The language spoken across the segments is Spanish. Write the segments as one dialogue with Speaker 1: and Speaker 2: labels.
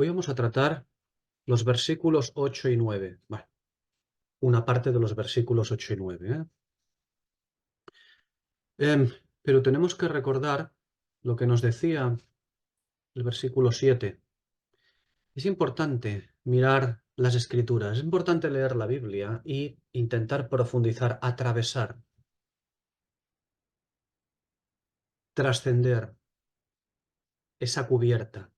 Speaker 1: Hoy vamos a tratar los versículos 8 y 9. Bueno, una parte de los versículos 8 y 9. Pero tenemos que recordar lo que nos decía el versículo 7. Es importante mirar las escrituras, es importante leer la Biblia y intentar profundizar, atravesar, trascender esa cubierta,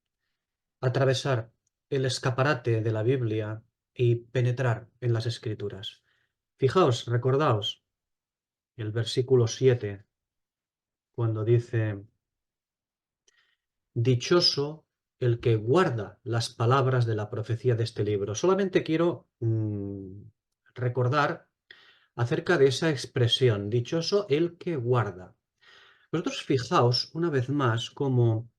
Speaker 1: atravesar el escaparate de la Biblia y penetrar en las escrituras. Fijaos, recordaos el versículo 7 cuando dice: dichoso el que guarda las palabras de la profecía de este libro. Solamente quiero recordar acerca de esa expresión, dichoso el que guarda. Vosotros fijaos una vez más cómo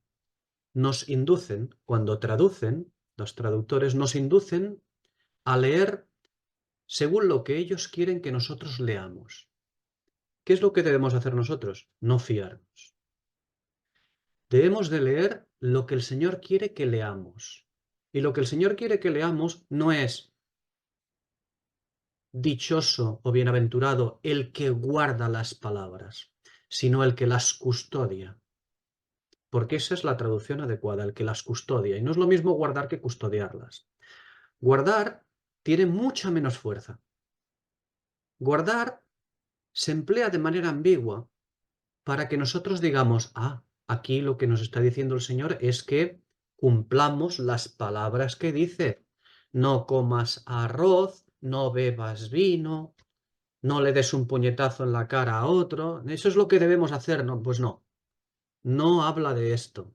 Speaker 1: nos inducen, cuando traducen, los traductores nos inducen a leer según lo que ellos quieren que nosotros leamos. ¿Qué es lo que debemos hacer nosotros? No fiarnos. Debemos de leer lo que el Señor quiere que leamos. Y lo que el Señor quiere que leamos no es dichoso o bienaventurado el que guarda las palabras, sino el que las custodia. Porque esa es la traducción adecuada, el que las custodia. Y no es lo mismo guardar que custodiarlas. Guardar tiene mucha menos fuerza. Guardar se emplea de manera ambigua para que nosotros digamos: aquí lo que nos está diciendo el Señor es que cumplamos las palabras que dice. No comas arroz, no bebas vino, no le des un puñetazo en la cara a otro. Eso es lo que debemos hacer. No, pues no, no habla de esto.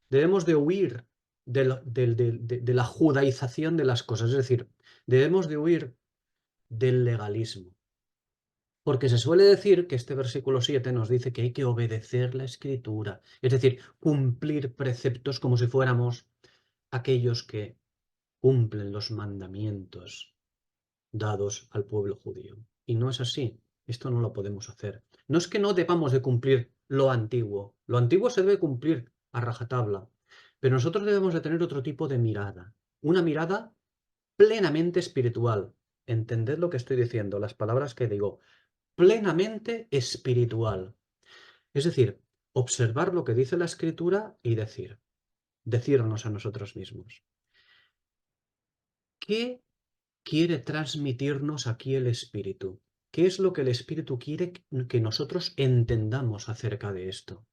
Speaker 1: Debemos de huir de la judaización de las cosas, es decir, debemos de huir del legalismo. Porque se suele decir que este versículo 7 nos dice que hay que obedecer la escritura, es decir, cumplir preceptos como si fuéramos aquellos que cumplen los mandamientos dados al pueblo judío. Y no es así, esto no lo podemos hacer. No es que no debamos de cumplir lo antiguo se debe cumplir a rajatabla, pero nosotros debemos de tener otro tipo de mirada, una mirada plenamente espiritual. Entended lo que estoy diciendo, las palabras que digo, plenamente espiritual. Es decir, observar lo que dice la Escritura y decirnos a nosotros mismos: ¿qué quiere transmitirnos aquí el Espíritu? ¿Qué es lo que el Espíritu quiere que nosotros entendamos acerca de esto?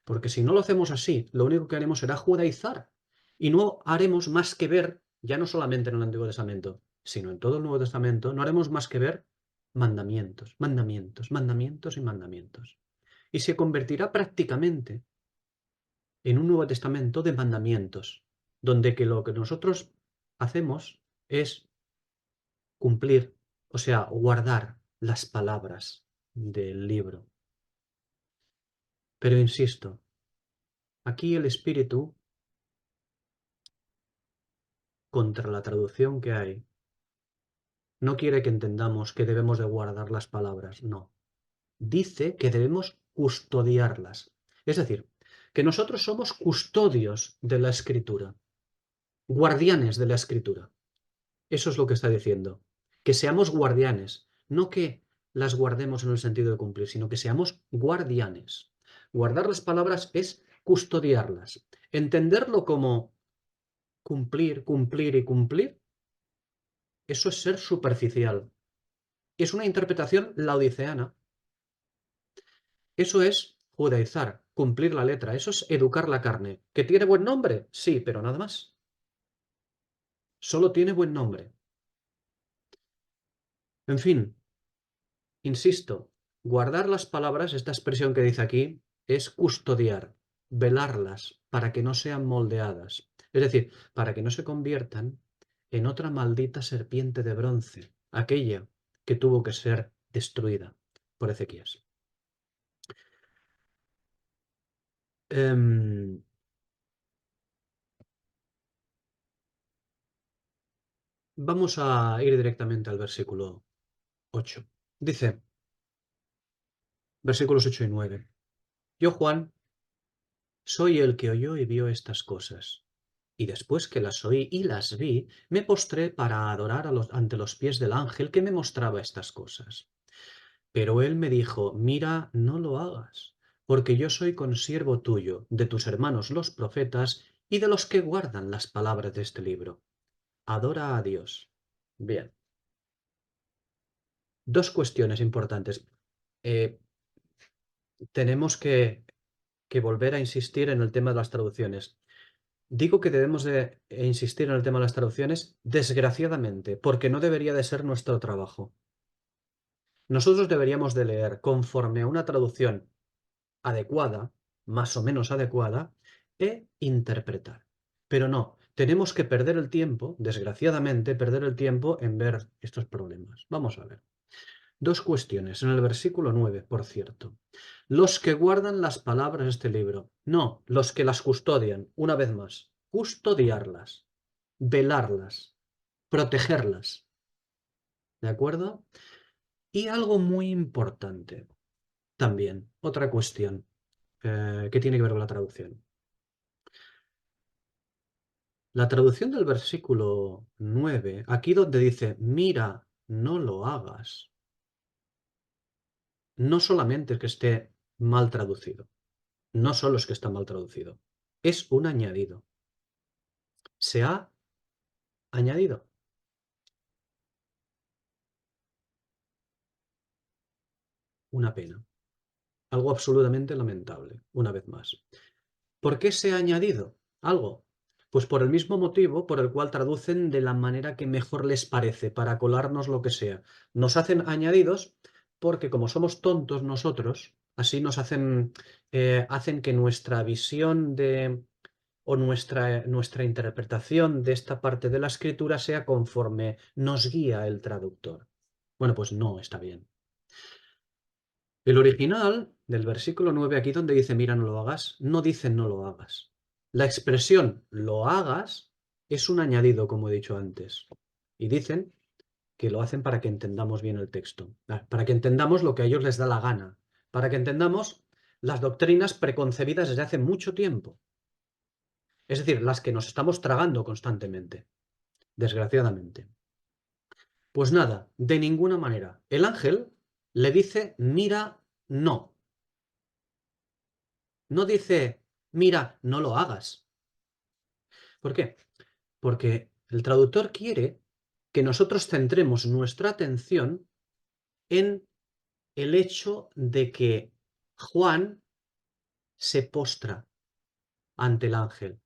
Speaker 1: Porque si no lo hacemos así, lo único que haremos será judaizar y no haremos más que ver, ya no solamente en el Antiguo Testamento, sino en todo el Nuevo Testamento, no haremos más que ver mandamientos, mandamientos, mandamientos y mandamientos. Y se convertirá prácticamente en un Nuevo Testamento de mandamientos, donde que lo que nosotros hacemos es cumplir, o sea, guardar las palabras del libro. Pero insisto, aquí el Espíritu, contra la traducción que hay, no quiere que entendamos que debemos de guardar las palabras, no. Dice que debemos custodiarlas. Es decir, que nosotros somos custodios de la Escritura, guardianes de la Escritura. Eso es lo que está diciendo. Que seamos guardianes, no que las guardemos en el sentido de cumplir, sino que seamos guardianes. Guardar las palabras es custodiarlas. Entenderlo como cumplir, cumplir y cumplir, eso es ser superficial. Es una interpretación laodiceana. Eso es judaizar, cumplir la letra. Eso es educar la carne. ¿Que tiene buen nombre? Sí, pero nada más. Solo tiene buen nombre. En fin, insisto, guardar las palabras, esta expresión que dice aquí, es custodiar, velarlas para que no sean moldeadas. Es decir, para que no se conviertan en otra maldita serpiente de bronce, aquella que tuvo que ser destruida por Ezequías. Vamos a ir directamente al versículo 8. Dice, versículos 8 y 9. Yo, Juan, soy el que oyó y vio estas cosas. Y después que las oí y las vi, me postré para adorar ante los pies del ángel que me mostraba estas cosas. Pero él me dijo, mira, no lo hagas, porque yo soy consiervo tuyo, de tus hermanos los profetas y de los que guardan las palabras de este libro. Adora a Dios. Bien, dos cuestiones importantes. Eh, tenemos que volver a insistir en el tema de las traducciones. Digo que debemos de insistir en el tema de las traducciones, desgraciadamente, porque no debería de ser nuestro trabajo. Nosotros deberíamos de leer conforme a una traducción adecuada, más o menos adecuada, e interpretar. Pero no, tenemos que perder el tiempo, desgraciadamente, perder el tiempo en ver estos problemas. Vamos a ver. Dos cuestiones en el versículo 9, por cierto. Los que guardan las palabras de este libro. No, los que las custodian, una vez más. Custodiarlas, velarlas, protegerlas. ¿De acuerdo? Y algo muy importante también, otra cuestión que tiene que ver con la traducción. La traducción del versículo 9, aquí donde dice, mira, no lo hagas, no solamente es que esté mal traducido, no solo es que está mal traducido, es un añadido. Se ha añadido. Una pena. Algo absolutamente lamentable, una vez más. ¿Por qué se ha añadido algo? Pues por el mismo motivo por el cual traducen de la manera que mejor les parece, para colarnos lo que sea. Nos hacen añadidos porque como somos tontos nosotros, así nos hacen que nuestra visión o nuestra interpretación de esta parte de la escritura sea conforme nos guía el traductor. Bueno, pues no está bien. El original del versículo 9, aquí donde dice mira, no lo hagas, no dice no lo hagas. La expresión lo hagas es un añadido, como he dicho antes. Y dicen que lo hacen para que entendamos bien el texto, para que entendamos lo que a ellos les da la gana, para que entendamos las doctrinas preconcebidas desde hace mucho tiempo. Es decir, las que nos estamos tragando constantemente, desgraciadamente. Pues nada, de ninguna manera. El ángel le dice mira, no. No dice, mira, no lo hagas. ¿Por qué? Porque el traductor quiere que nosotros centremos nuestra atención en el hecho de que Juan se postra ante el ángel.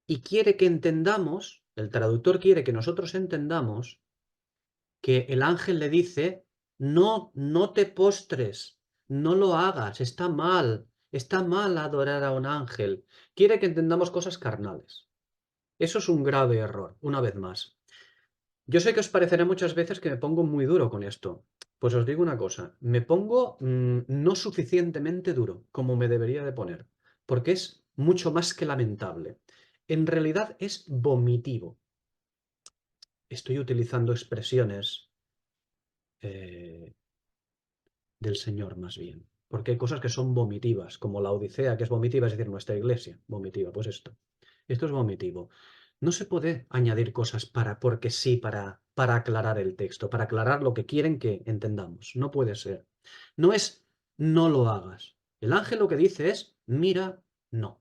Speaker 1: Y quiere que entendamos, el traductor quiere que nosotros entendamos que el ángel le dice, no, no te postres, no lo hagas, está mal adorar a un ángel. Quiere que entendamos cosas carnales. Eso es un grave error, una vez más. Yo sé que os parecerá muchas veces que me pongo muy duro con esto. Pues os digo una cosa, me pongo no suficientemente duro como me debería de poner, porque es mucho más que lamentable. En realidad es vomitivo. Estoy utilizando expresiones eh, del Señor más bien, porque hay cosas que son vomitivas, como la Odisea, que es vomitiva, es decir, nuestra iglesia, vomitiva, pues esto. Esto es vomitivo. No se puede añadir cosas porque sí, para aclarar el texto, para aclarar lo que quieren que entendamos. No puede ser. No es no lo hagas. El ángel lo que dice es mira, no.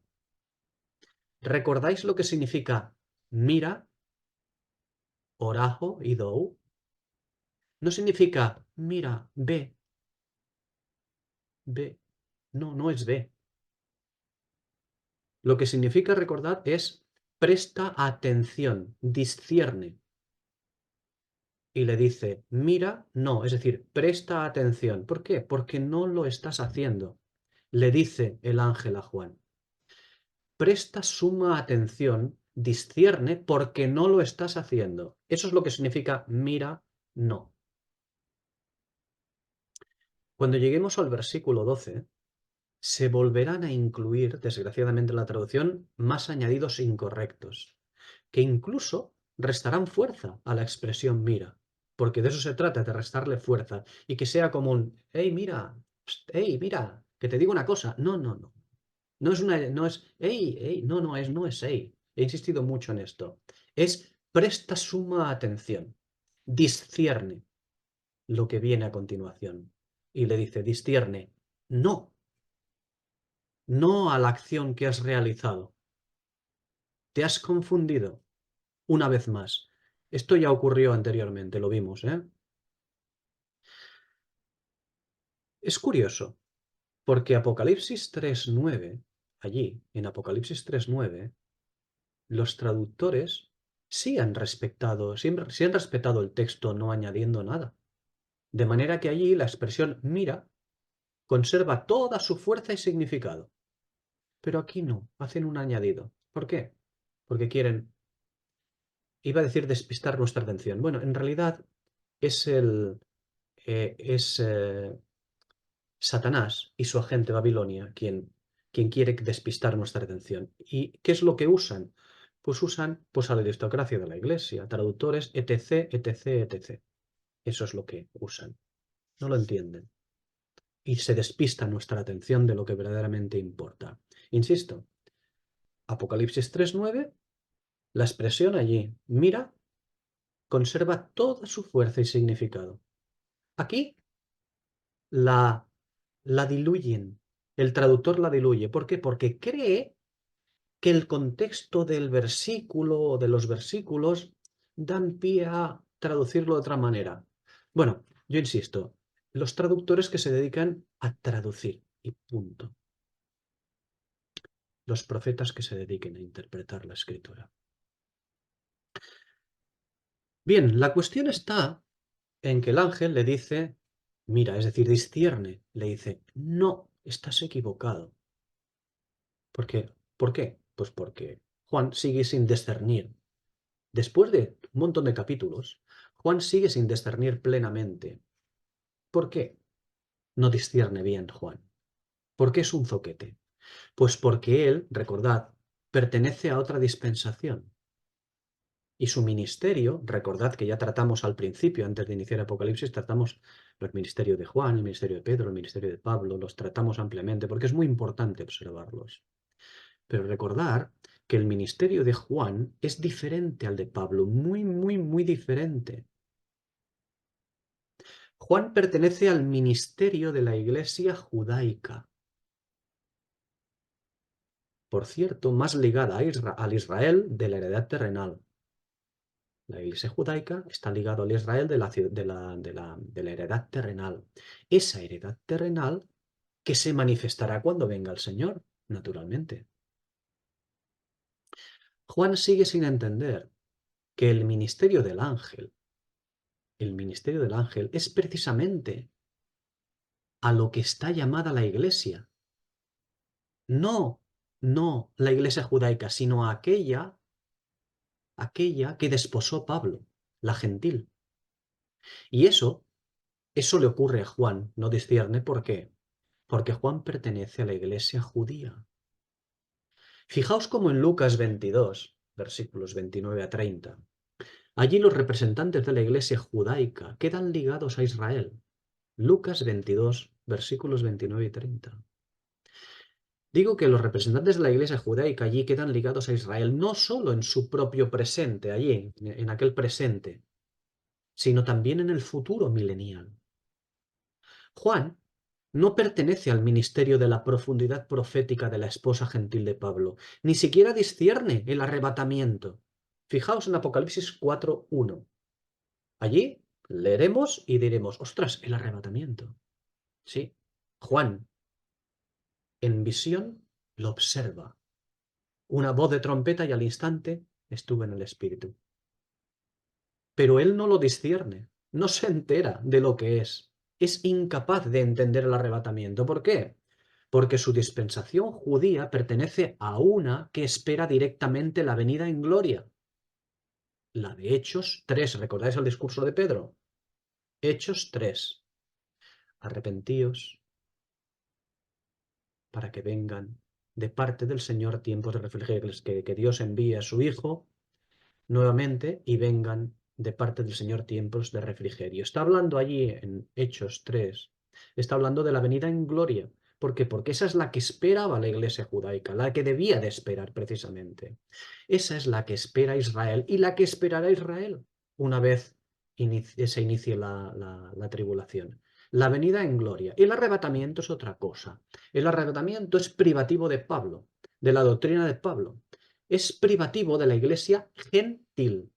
Speaker 1: ¿Recordáis lo que significa mira, orajo y dou? No significa mira, ve, ve. No, no es ve. Lo que significa recordad es presta atención, discierne. Y le dice, mira, no, es decir, presta atención. ¿Por qué? Porque no lo estás haciendo. Le dice el ángel a Juan. Presta suma atención, discierne, porque no lo estás haciendo. Eso es lo que significa mira, no. Cuando lleguemos al versículo 12, se volverán a incluir, desgraciadamente en la traducción, más añadidos incorrectos, que incluso restarán fuerza a la expresión mira, porque de eso se trata, de restarle fuerza, y que sea como un, hey, mira, pst, hey, mira, que te digo una cosa. No, no, no. No es hey, hey, no, no es hey. he insistido mucho en esto, es presta suma atención, discierne lo que viene a continuación. Y le dice, discierne, no, no a la acción que has realizado. Te has confundido una vez más. Esto ya ocurrió anteriormente, lo vimos, ¿eh? Es curioso, porque Apocalipsis 3.9, allí, en Apocalipsis 3.9, los traductores sí han respetado el texto no añadiendo nada. De manera que allí la expresión mira conserva toda su fuerza y significado. Pero aquí no, hacen un añadido. ¿Por qué? Porque quieren, iba a decir despistar nuestra atención. Bueno, en realidad es Satanás y su agente Babilonia quien quiere despistar nuestra atención. ¿Y qué es lo que usan? Pues usan pues, a la aristocracia de la iglesia, traductores, etc., etc., etc. Eso es lo que usan. No lo entienden. Y se despista nuestra atención de lo que verdaderamente importa. Insisto, Apocalipsis 3.9, la expresión allí, mira, conserva toda su fuerza y significado. Aquí la, la diluyen, el traductor la diluye. ¿Por qué? Porque cree que el contexto del versículo o de los versículos dan pie a traducirlo de otra manera. Bueno, yo insisto, los traductores que se dedican a traducir y punto. Los profetas que se dediquen a interpretar la escritura. Bien, la cuestión está en que el ángel le dice, mira, es decir, discierne, le dice, no, estás equivocado. ¿Por qué? ¿Por qué? Pues porque Juan sigue sin discernir. Después de un montón de capítulos, Juan sigue sin discernir plenamente. ¿Por qué no discierne bien Juan? ¿Por qué es un zoquete? Pues porque él, recordad, pertenece a otra dispensación. Y su ministerio, recordad que ya tratamos al principio, antes de iniciar Apocalipsis, tratamos el ministerio de Juan, el ministerio de Pedro, el ministerio de Pablo, los tratamos ampliamente porque es muy importante observarlos. Pero recordar que el ministerio de Juan es diferente al de Pablo, muy, muy, muy diferente. Juan pertenece al ministerio de la Iglesia judaica. Por cierto, más ligada al Israel de la heredad terrenal. La Iglesia judaica está ligada al Israel de la heredad terrenal. Esa heredad terrenal que se manifestará cuando venga el Señor, naturalmente. Juan sigue sin entender que el ministerio del ángel es precisamente a lo que está llamada la Iglesia. No, no la Iglesia judaica, sino a aquella que desposó Pablo, la gentil. Y eso le ocurre a Juan, no discierne. ¿Por qué? Porque Juan pertenece a la iglesia judía. Fijaos cómo en Lucas 22, versículos 29 a 30, allí los representantes de la iglesia judaica quedan ligados a Israel. Lucas 22, versículos 29 y 30. Digo que los representantes de la iglesia judaica allí quedan ligados a Israel no solo en su propio presente, allí, en aquel presente, sino también en el futuro milenial. Juan no pertenece al ministerio de la profundidad profética de la esposa gentil de Pablo, ni siquiera discierne el arrebatamiento. Fijaos en Apocalipsis 4:1. Allí leeremos y diremos, ostras, el arrebatamiento. Sí, Juan, en visión, lo observa. Una voz de trompeta y al instante estuvo en el Espíritu. Pero él no lo discierne, no se entera de lo que es incapaz de entender el arrebatamiento. ¿Por qué? Porque su dispensación judía pertenece a una que espera directamente la venida en gloria. La de Hechos 3, ¿recordáis el discurso de Pedro? Hechos 3. Arrepentíos para que vengan de parte del Señor tiempos de refrigerio, que Dios envíe a su Hijo nuevamente y vengan de parte del Señor tiempos de refrigerio. Está hablando allí en Hechos 3, está hablando de la venida en gloria, ¿Por qué? Porque esa es la que esperaba la iglesia judaica, la que debía de esperar precisamente. Esa es la que espera Israel y la que esperará Israel una vez se inicie la tribulación. La venida en gloria. Y el arrebatamiento es otra cosa. El arrebatamiento es privativo de Pablo, de la doctrina de Pablo. Es privativo de la iglesia gentil.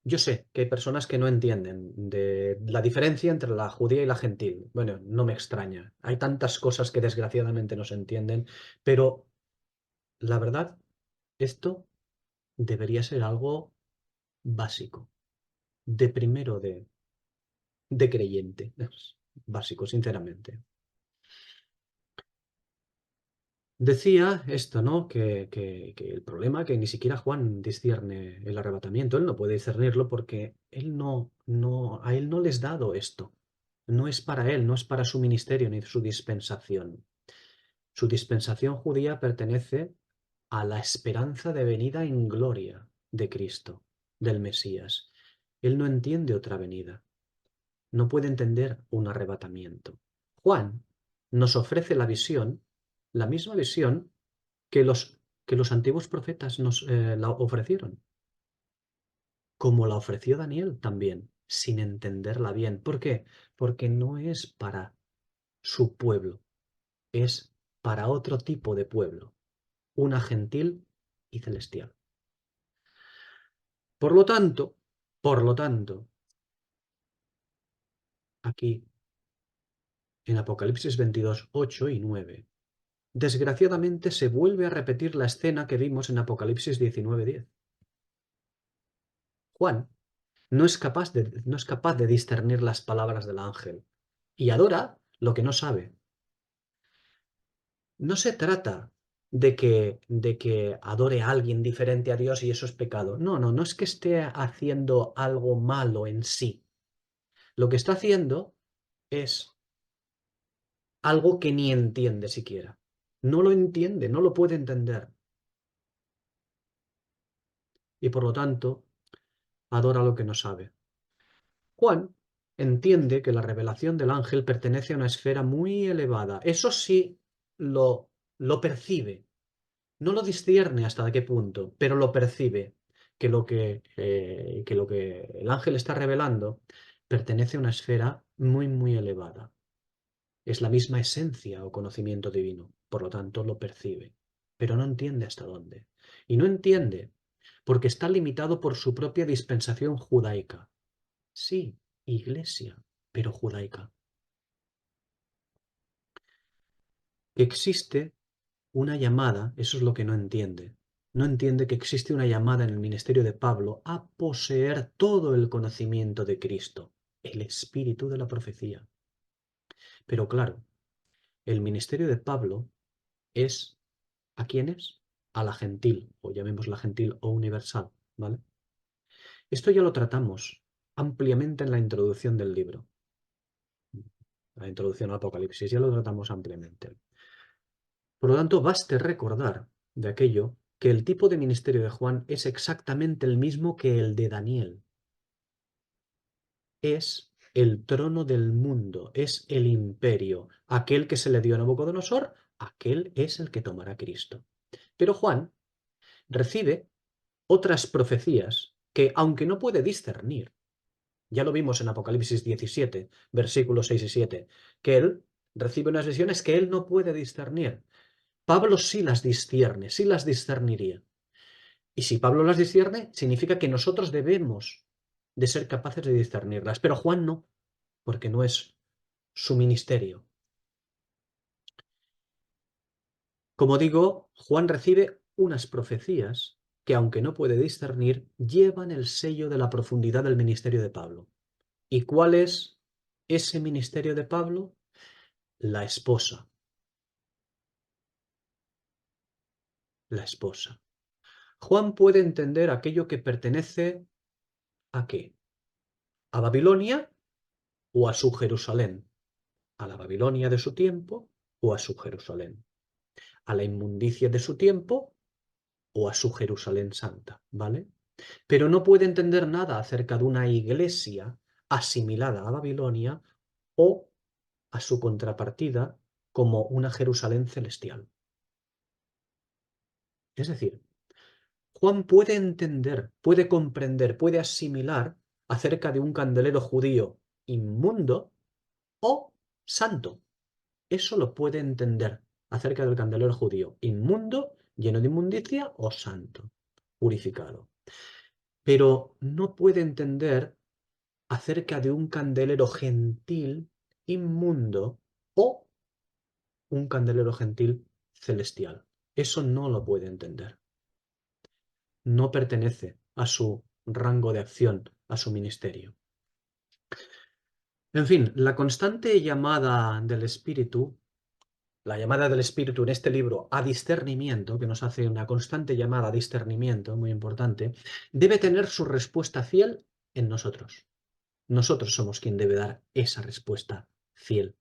Speaker 1: Yo sé que hay personas que no entienden de la diferencia entre la judía y la gentil. Bueno, no me extraña. Hay tantas cosas que desgraciadamente no se entienden, pero la verdad, esto debería ser algo básico, de primero de creyente. Es básico, sinceramente. Decía esto, ¿no? Que el problema que ni siquiera Juan discierne el arrebatamiento, él no puede discernirlo porque a él no les es dado esto. No es para él, no es para su ministerio ni su dispensación. Su dispensación judía pertenece a la esperanza de venida en gloria de Cristo, del Mesías. Él no entiende otra venida, no puede entender un arrebatamiento. Juan nos ofrece la visión, la misma visión que los antiguos profetas nos la ofrecieron, como la ofreció Daniel también, sin entenderla bien. ¿Por qué? Porque no es para su pueblo, es para otro tipo de pueblo, una gentil y celestial. Por lo tanto, aquí en Apocalipsis 22, 8 y 9, desgraciadamente se vuelve a repetir la escena que vimos en Apocalipsis 19, 10. Juan no es capaz de discernir las palabras del ángel y adora lo que no sabe. No se trata de que adore a alguien diferente a Dios y eso es pecado. No, no, no es que esté haciendo algo malo en sí. Lo que está haciendo es algo que ni entiende siquiera. No lo entiende, no lo puede entender. Y por lo tanto, adora lo que no sabe. Juan entiende que la revelación del ángel pertenece a una esfera muy elevada. Eso sí lo percibe. No lo discierne hasta qué punto, pero lo percibe, que lo que el ángel está revelando pertenece a una esfera muy, muy elevada. Es la misma esencia o conocimiento divino, por lo tanto lo percibe, pero no entiende hasta dónde. Y no entiende porque está limitado por su propia dispensación judaica. Sí, iglesia, pero judaica. Que existe una llamada, eso es lo que no entiende. No entiende que existe una llamada en el ministerio de Pablo a poseer todo el conocimiento de Cristo, el espíritu de la profecía. Pero claro, el ministerio de Pablo es ¿a quién es? A la gentil, o llamémosla gentil o universal, ¿vale? Esto ya lo tratamos ampliamente en la introducción del libro, la introducción al Apocalipsis, ya lo tratamos ampliamente. Por lo tanto, baste recordar de aquello que el tipo de ministerio de Juan es exactamente el mismo que el de Daniel. Es el trono del mundo, es el imperio. Aquel que se le dio a Nabucodonosor, aquel es el que tomará Cristo. Pero Juan recibe otras profecías que, aunque no puede discernir, ya lo vimos en Apocalipsis 17, versículos 6 y 7, que él recibe unas visiones que él no puede discernir. Pablo sí las discierne, sí las discerniría. Y si Pablo las discierne, significa que nosotros debemos de ser capaces de discernirlas. Pero Juan no, porque no es su ministerio. Como digo, Juan recibe unas profecías que, aunque no puede discernir, llevan el sello de la profundidad del ministerio de Pablo. ¿Y cuál es ese ministerio de Pablo? La esposa. La esposa. Juan puede entender aquello que pertenece ¿a qué? ¿A Babilonia o a su Jerusalén? ¿A la Babilonia de su tiempo o a su Jerusalén? ¿A la inmundicia de su tiempo o a su Jerusalén santa? ¿Vale? Pero no puede entender nada acerca de una iglesia asimilada a Babilonia o a su contrapartida, como una Jerusalén celestial. Es decir, Juan puede entender, puede comprender, puede asimilar acerca de un candelero judío inmundo o santo. Eso lo puede entender acerca del candelero judío inmundo, lleno de inmundicia o santo, purificado. Pero no puede entender acerca de un candelero gentil inmundo o un candelero gentil celestial. Eso no lo puede entender. No pertenece a su rango de acción, a su ministerio. En fin, la constante llamada del Espíritu, la llamada del Espíritu en este libro a discernimiento, que nos hace una constante llamada a discernimiento, muy importante, debe tener su respuesta fiel en nosotros. Nosotros somos quien debe dar esa respuesta fiel.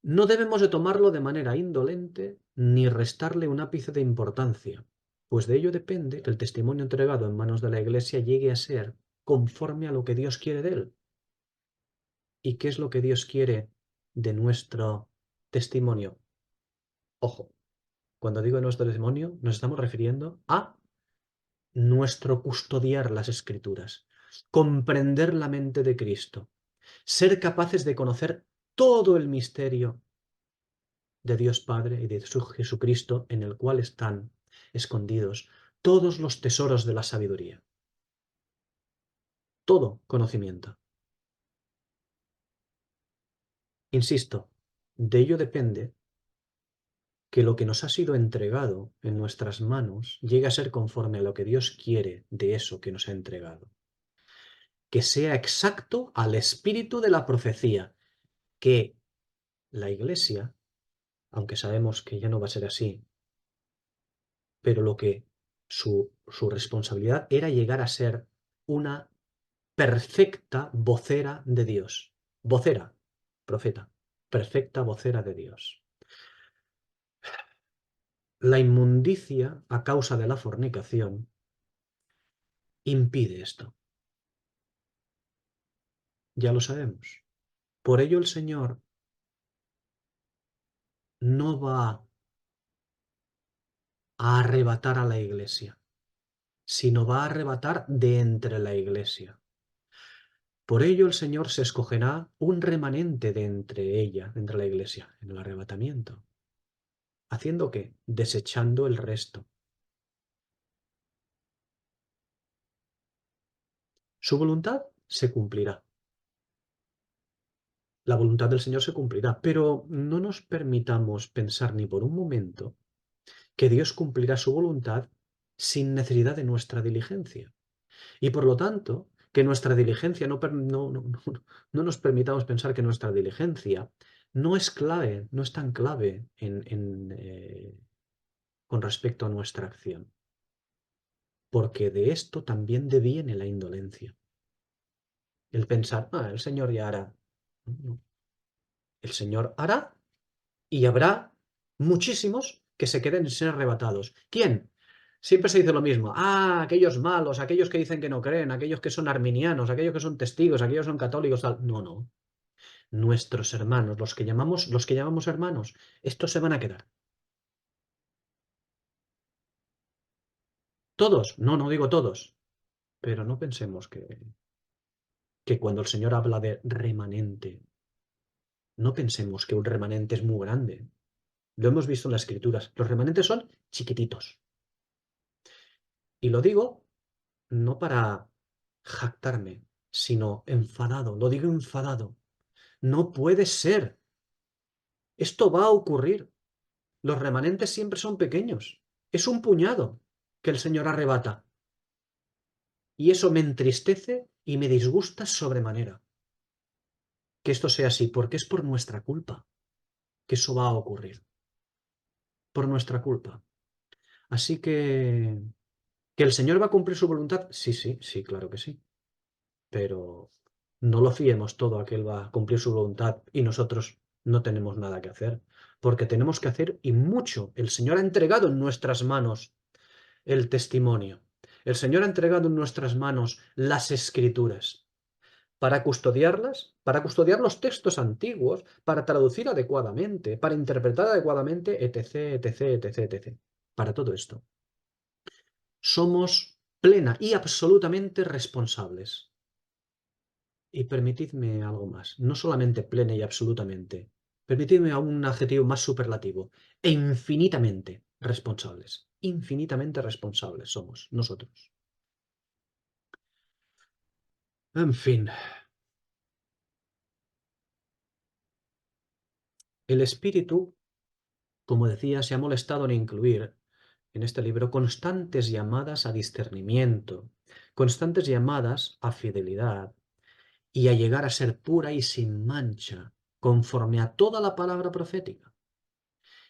Speaker 1: No debemos de tomarlo de manera indolente ni restarle un ápice de importancia, pues de ello depende que el testimonio entregado en manos de la Iglesia llegue a ser conforme a lo que Dios quiere de él. ¿Y qué es lo que Dios quiere de nuestro testimonio? Ojo, cuando digo nuestro testimonio, nos estamos refiriendo a nuestro custodiar las Escrituras, comprender la mente de Cristo, ser capaces de conocer todo el misterio de Dios Padre y de su Jesucristo, en el cual están escondidos todos los tesoros de la sabiduría. Todo conocimiento. Insisto, de ello depende que lo que nos ha sido entregado en nuestras manos llegue a ser conforme a lo que Dios quiere de eso que nos ha entregado. Que sea exacto al espíritu de la profecía, que la Iglesia, aunque sabemos que ya no va a ser así, pero lo que su responsabilidad era llegar a ser una perfecta vocera de Dios. Vocera, profeta, perfecta vocera de Dios. La inmundicia a causa de la fornicación impide esto. Ya lo sabemos. Por ello el Señor no va a arrebatar a la iglesia, sino va a arrebatar de entre la iglesia. Por ello el Señor se escogerá un remanente de entre ella, de entre la iglesia, en el arrebatamiento. ¿Haciendo qué? Desechando el resto. Su voluntad se cumplirá. La voluntad del Señor se cumplirá, pero no nos permitamos pensar ni por un momento que Dios cumplirá su voluntad sin necesidad de nuestra diligencia. Y por lo tanto, que nuestra diligencia no nos permitamos pensar que nuestra diligencia no es clave, no es tan clave con respecto a nuestra acción. Porque de esto también deviene la indolencia. El pensar, el Señor ya hará. No. El Señor hará y habrá muchísimos que se queden sin ser arrebatados. ¿Quién? Siempre se dice lo mismo. Aquellos malos, aquellos que dicen que no creen, aquellos que son arminianos, aquellos que son testigos, aquellos que son católicos, tal. No, no. Nuestros hermanos, los que llamamos hermanos, estos se van a quedar. ¿Todos? No, no digo todos. Pero no pensemos que cuando el Señor habla de remanente, no pensemos que un remanente es muy grande. Lo hemos visto en las Escrituras. Los remanentes son chiquititos. Y lo digo no para jactarme, sino enfadado. Lo digo enfadado. No puede ser. Esto va a ocurrir. Los remanentes siempre son pequeños. Es un puñado que el Señor arrebata. Y eso me entristece y me disgusta sobremanera. Que esto sea así, porque es por nuestra culpa que eso va a ocurrir. Por nuestra culpa. Así ¿que el Señor va a cumplir su voluntad? Sí, sí, sí, claro que sí. Pero no lo fiemos todo a que Él va a cumplir su voluntad y nosotros no tenemos nada que hacer, porque tenemos que hacer y mucho. El Señor ha entregado en nuestras manos el testimonio. El Señor ha entregado en nuestras manos las Escrituras para custodiarlas, para custodiar los textos antiguos, para traducir adecuadamente, para interpretar adecuadamente, etc., etc., etc., etc. Para todo esto. Somos plena y absolutamente responsables. Y permitidme algo más, no solamente plena y absolutamente, permitidme un adjetivo más superlativo, e infinitamente responsables somos nosotros. En fin, el espíritu, como decía, se ha molestado en incluir en este libro constantes llamadas a discernimiento, constantes llamadas a fidelidad y a llegar a ser pura y sin mancha, conforme a toda la palabra profética.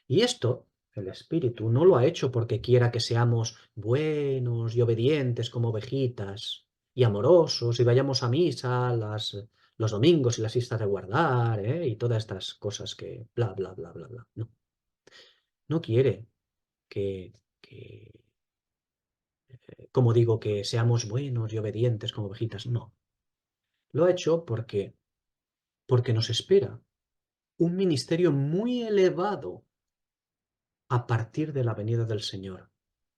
Speaker 1: Y esto, el Espíritu, no lo ha hecho porque quiera que seamos buenos y obedientes como ovejitas, y amorosos, y vayamos a misa los domingos y las fiestas de guardar, y todas estas cosas que bla, bla, bla, bla, bla. No, no quiere que, como digo, que seamos buenos y obedientes como ovejitas. No. Lo ha hecho porque nos espera un ministerio muy elevado a partir de la venida del Señor,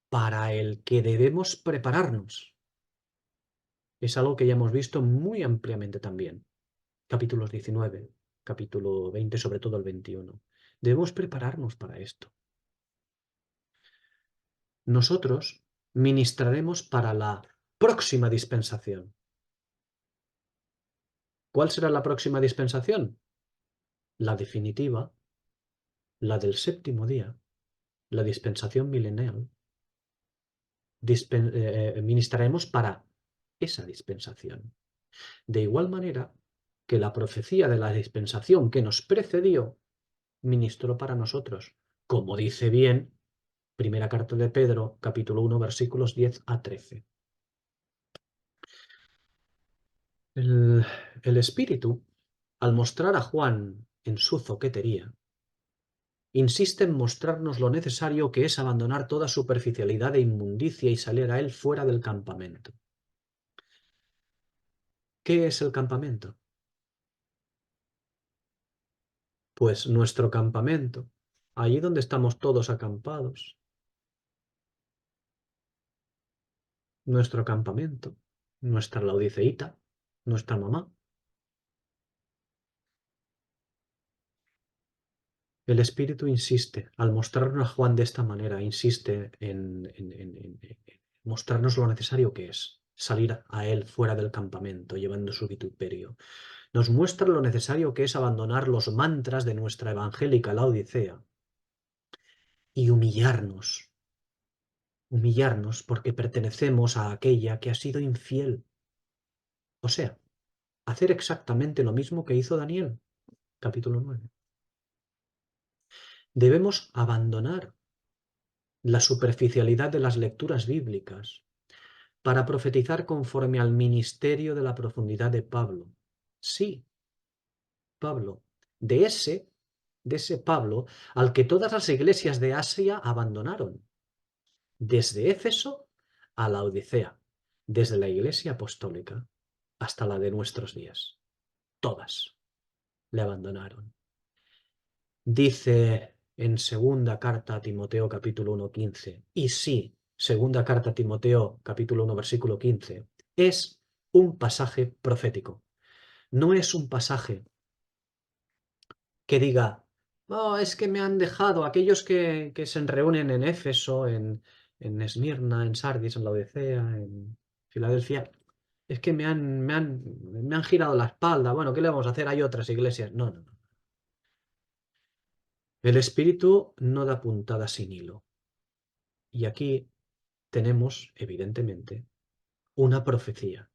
Speaker 1: para el que debemos prepararnos. Es algo que ya hemos visto muy ampliamente también. Capítulos 19, capítulo 20, sobre todo el 21. Debemos prepararnos para esto. Nosotros ministraremos para la próxima dispensación. ¿Cuál será la próxima dispensación? La definitiva, la del séptimo día, la dispensación milenial. Ministraremos para esa dispensación. De igual manera que la profecía de la dispensación que nos precedió ministró para nosotros, como dice bien primera carta de Pedro, capítulo 1, versículos 10 a 13. El Espíritu, al mostrar a Juan en su zoquetería, insiste en mostrarnos lo necesario que es abandonar toda superficialidad e inmundicia y salir a él fuera del campamento. ¿Qué es el campamento? Pues nuestro campamento, allí donde estamos todos acampados, nuestro campamento, nuestra Laodiceíta, nuestra mamá. El Espíritu insiste, al mostrarnos a Juan de esta manera, insiste en mostrarnos lo necesario que es salir a él fuera del campamento, llevando su vituperio. Nos muestra lo necesario que es abandonar los mantras de nuestra evangélica Laodicea y humillarnos porque pertenecemos a aquella que ha sido infiel. O sea, hacer exactamente lo mismo que hizo Daniel, capítulo 9. Debemos abandonar la superficialidad de las lecturas bíblicas para profetizar conforme al ministerio de la profundidad de Pablo. Sí, Pablo, de ese Pablo al que todas las iglesias de Asia abandonaron, desde Éfeso a la Odisea, desde la iglesia apostólica hasta la de nuestros días. Todas le abandonaron. Dice en segunda carta a Timoteo capítulo 1:15, y sí, segunda carta a Timoteo capítulo 1 versículo 15, es un pasaje profético. No es un pasaje que diga, oh, es que me han dejado aquellos que se reúnen en Éfeso, en Esmirna, en Sardis, en Laodicea, en Filadelfia. Es que me han girado la espalda. Bueno, ¿qué le vamos a hacer? Hay otras iglesias. No, no, no. El espíritu no da puntada sin hilo. Y aquí tenemos, evidentemente, una profecía.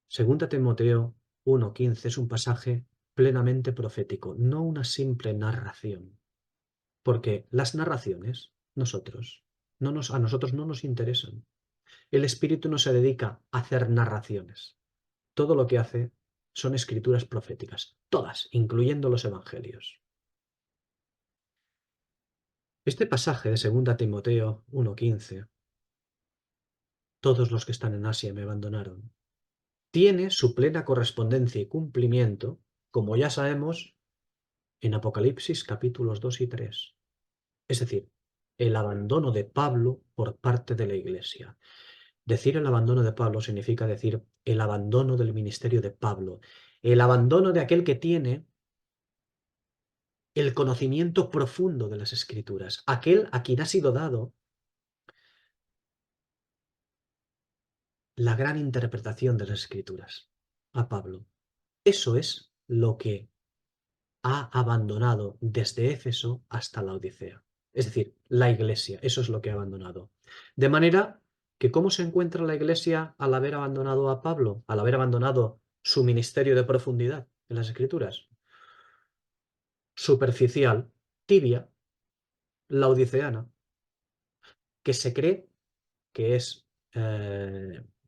Speaker 1: Segunda Timoteo 1:15 es un pasaje plenamente profético, no una simple narración. Porque las narraciones, a nosotros no nos interesan. El espíritu no se dedica a hacer narraciones. Todo lo que hace son escrituras proféticas, todas, incluyendo los evangelios. Este pasaje de 2 Timoteo 1:15, todos los que están en Asia me abandonaron, tiene su plena correspondencia y cumplimiento, como ya sabemos, en Apocalipsis capítulos 2 y 3. Es decir, el abandono de Pablo por parte de la Iglesia. Decir el abandono de Pablo significa decir el abandono del ministerio de Pablo, el abandono de aquel que tiene el conocimiento profundo de las Escrituras, aquel a quien ha sido dado la gran interpretación de las Escrituras, a Pablo. Eso es lo que ha abandonado desde Éfeso hasta la Odisea. Es decir, la Iglesia, eso es lo que ha abandonado. De manera que ¿cómo se encuentra la Iglesia al haber abandonado a Pablo, al haber abandonado su ministerio de profundidad en las Escrituras? Superficial, tibia, laodiceana, que se cree que es...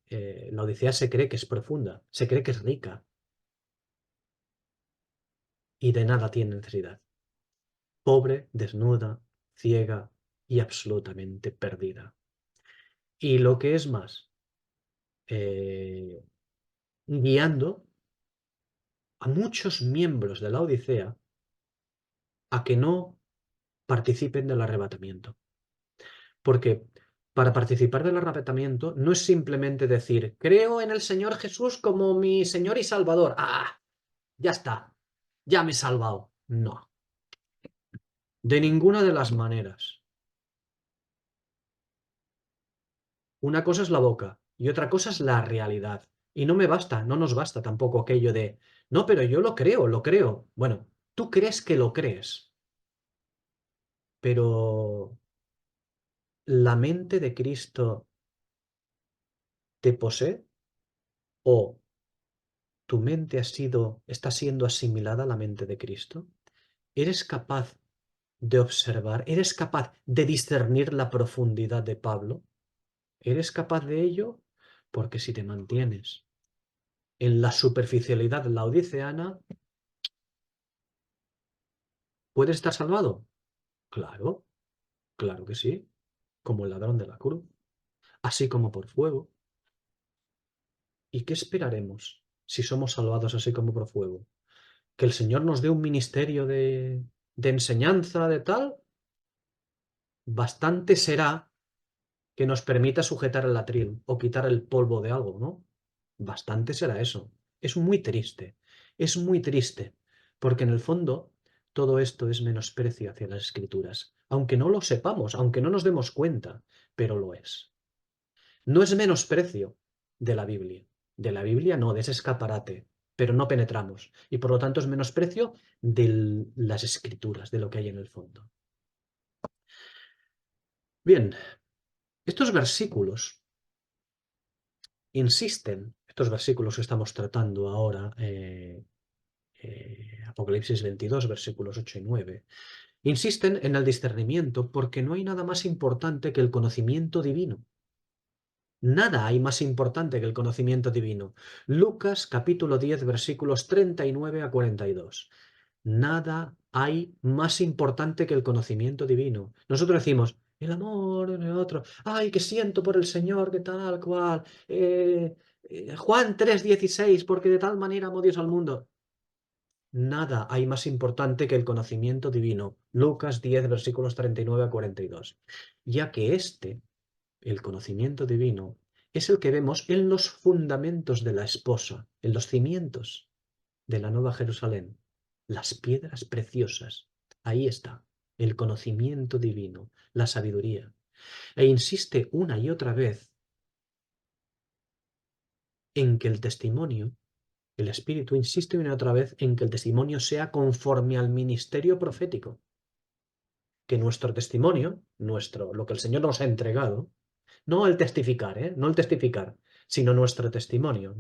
Speaker 1: la Odisea se cree que es profunda, se cree que es rica y de nada tiene necesidad. Pobre, desnuda, ciega y absolutamente perdida. Y lo que es más, guiando a muchos miembros de la Odisea a que no participen del arrebatamiento. Porque para participar del arrebatamiento no es simplemente decir, creo en el Señor Jesús como mi Señor y Salvador. ¡Ah! Ya está, ya me he salvado. No, de ninguna de las maneras. Una cosa es la boca y otra cosa es la realidad. Y no me basta, no nos basta tampoco aquello de, no, pero yo lo creo, lo creo. Bueno, tú crees que lo crees, pero ¿la mente de Cristo te posee o tu mente está siendo asimilada a la mente de Cristo? ¿Eres capaz de observar? ¿Eres capaz de discernir la profundidad de Pablo? ¿Eres capaz de ello? Porque si te mantienes en la superficialidad laodiceana, ¿puedes estar salvado? Claro, claro que sí, como el ladrón de la cruz, así como por fuego. ¿Y qué esperaremos si somos salvados así como por fuego? ¿Que el Señor nos dé un ministerio de enseñanza, de tal? Bastante será que nos permita sujetar el atril o quitar el polvo de algo, ¿no? Bastante será eso. Es muy triste, porque en el fondo todo esto es menosprecio hacia las Escrituras, aunque no lo sepamos, aunque no nos demos cuenta, pero lo es. No es menosprecio de la Biblia no, de ese escaparate, pero no penetramos, y por lo tanto es menosprecio de las Escrituras, de lo que hay en el fondo. Bien, estos versículos insisten, estos versículos que estamos tratando ahora, Apocalipsis 22, versículos 8 y 9, insisten en el discernimiento porque no hay nada más importante que el conocimiento divino. Nada hay más importante que el conocimiento divino. Lucas capítulo 10, versículos 39 a 42. Nada hay más importante que el conocimiento divino. Nosotros decimos, el amor, el otro, ay, que siento por el Señor, que tal cual. Juan 3:16, porque de tal manera amó Dios al mundo. Nada hay más importante que el conocimiento divino. Lucas 10, versículos 39 a 42. Ya que el conocimiento divino, es el que vemos en los fundamentos de la esposa, en los cimientos de la Nueva Jerusalén, las piedras preciosas. Ahí está, el conocimiento divino, la sabiduría. E insiste una y otra vez en que el testimonio, el Espíritu insiste una y otra vez en que el testimonio sea conforme al ministerio profético. Que nuestro testimonio, lo que el Señor nos ha entregado, no el testificar, no el testificar, sino nuestro testimonio,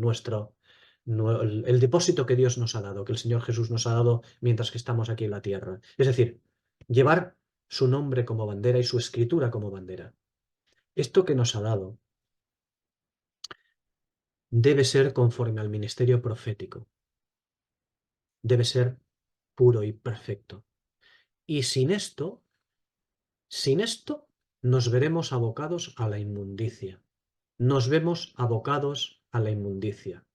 Speaker 1: el depósito que Dios nos ha dado, que el Señor Jesús nos ha dado mientras que estamos aquí en la tierra. Es decir, llevar su nombre como bandera y su escritura como bandera. Esto que nos ha dado debe ser conforme al ministerio profético. Debe ser puro y perfecto. Y sin esto, nos veremos abocados a la inmundicia. Nos vemos abocados a la inmundicia.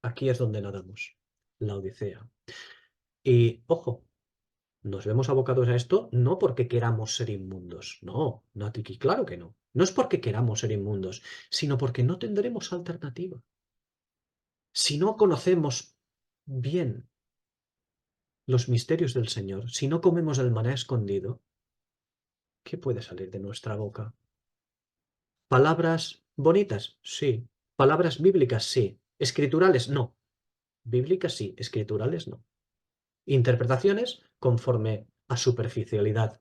Speaker 1: Aquí es donde nadamos, la Odisea. Y, ojo, nos vemos abocados a esto no porque queramos ser inmundos. No, no, Tiki, claro que no. No es porque queramos ser inmundos, sino porque no tendremos alternativa. Si no conocemos bien los misterios del Señor, si no comemos el maná escondido, ¿qué puede salir de nuestra boca? ¿Palabras bonitas? Sí. ¿Palabras bíblicas? Sí. ¿Escriturales? No. Bíblicas sí, escriturales no. Interpretaciones conforme a superficialidad.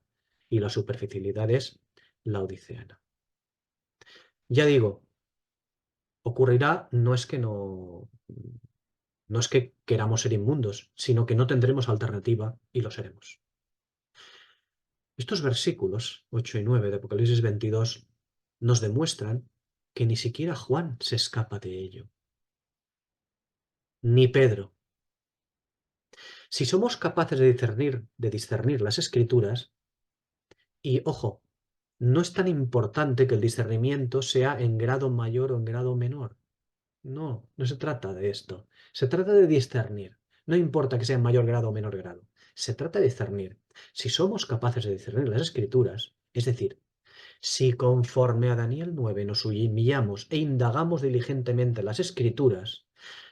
Speaker 1: Y la superficialidad es la odiceana. Ya digo, ocurrirá, no es que queramos ser inmundos, sino que no tendremos alternativa y lo seremos. Estos versículos 8 y 9 de Apocalipsis 22 nos demuestran que ni siquiera Juan se escapa de ello, ni Pedro. Si somos capaces de discernir las escrituras, y ojo, no es tan importante que el discernimiento sea en grado mayor o en grado menor. No, no se trata de esto. Se trata de discernir. No importa que sea en mayor grado o menor grado. Se trata de discernir. Si somos capaces de discernir las escrituras, es decir, si conforme a Daniel 9 nos humillamos e indagamos diligentemente las escrituras,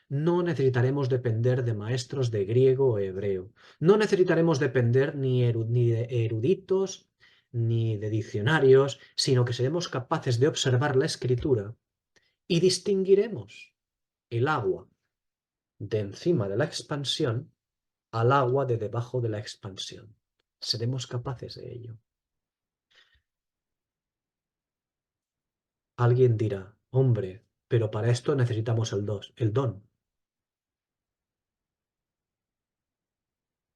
Speaker 1: no necesitaremos depender de maestros de griego o hebreo. No necesitaremos depender ni de eruditos ni de diccionarios, sino que seremos capaces de observar la escritura y distinguiremos el agua de encima de la expansión al agua de debajo de la expansión. Seremos capaces de ello. Alguien dirá, hombre, pero para esto necesitamos el don.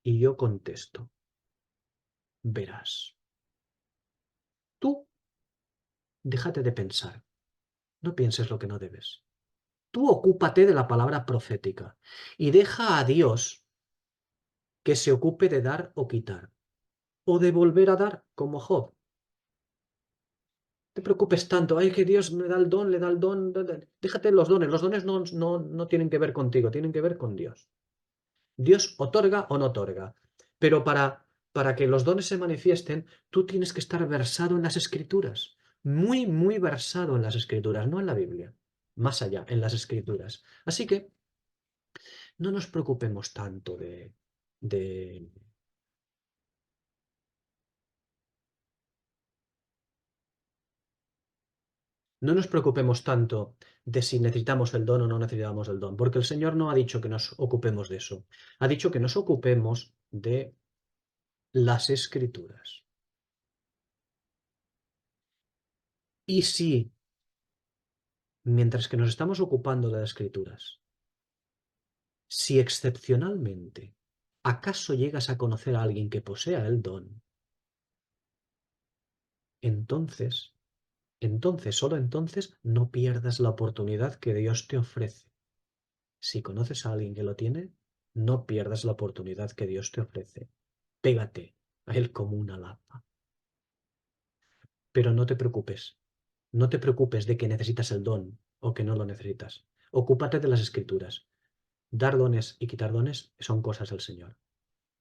Speaker 1: Y yo contesto, verás, tú déjate de pensar, no pienses lo que no debes. Tú ocúpate de la palabra profética y deja a Dios que se ocupe de dar o quitar, o de volver a dar como Job. No te preocupes tanto, ay, que Dios me da el don, le da el don. Déjate los dones no tienen que ver contigo, tienen que ver con Dios. Dios otorga o no otorga, pero para que los dones se manifiesten, tú tienes que estar versado en las escrituras, muy, muy versado en las escrituras, no en la Biblia, más allá, en las escrituras. Así que no nos preocupemos tanto de... No nos preocupemos tanto de si necesitamos el don o no necesitamos el don, porque el Señor no ha dicho que nos ocupemos de eso. Ha dicho que nos ocupemos de las escrituras. Y si, mientras que nos estamos ocupando de las escrituras, si excepcionalmente acaso llegas a conocer a alguien que posea el don, entonces, solo entonces, no pierdas la oportunidad que Dios te ofrece. Si conoces a alguien que lo tiene, no pierdas la oportunidad que Dios te ofrece. Pégate a él como una lapa. Pero no te preocupes. No te preocupes de que necesitas el don o que no lo necesitas. Ocúpate de las escrituras. Dar dones y quitar dones son cosas del Señor.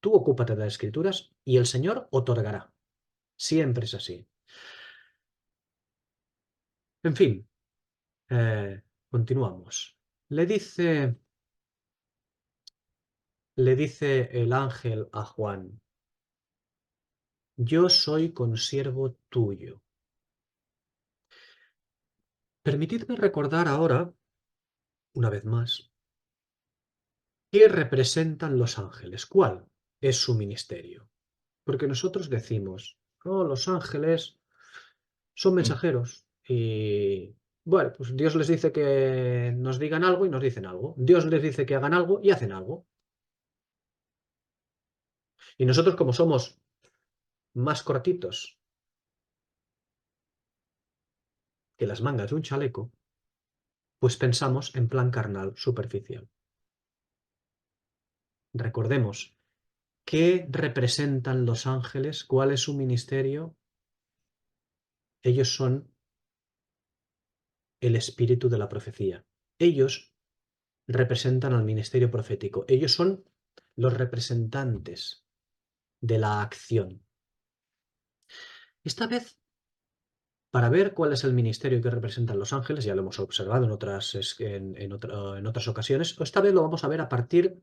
Speaker 1: Tú ocúpate de las escrituras y el Señor otorgará. Siempre es así. En fin, continuamos. Le dice, le dice el ángel a Juan, yo soy consiervo tuyo. Permitidme recordar ahora, una vez más, qué representan los ángeles, cuál es su ministerio. Porque nosotros decimos, oh, los ángeles son mensajeros y, bueno, pues Dios les dice que nos digan algo y nos dicen algo. Dios les dice que hagan algo y hacen algo. Y nosotros, como somos más cortitos que las mangas de un chaleco, pues pensamos en plan carnal, superficial. Recordemos, ¿qué representan los ángeles? ¿Cuál es su ministerio? Ellos son el espíritu de la profecía. Ellos representan al ministerio profético. Ellos son los representantes de la acción. Esta vez, para ver cuál es el ministerio que representan los ángeles, ya lo hemos observado en otras ocasiones, esta vez lo vamos a ver a partir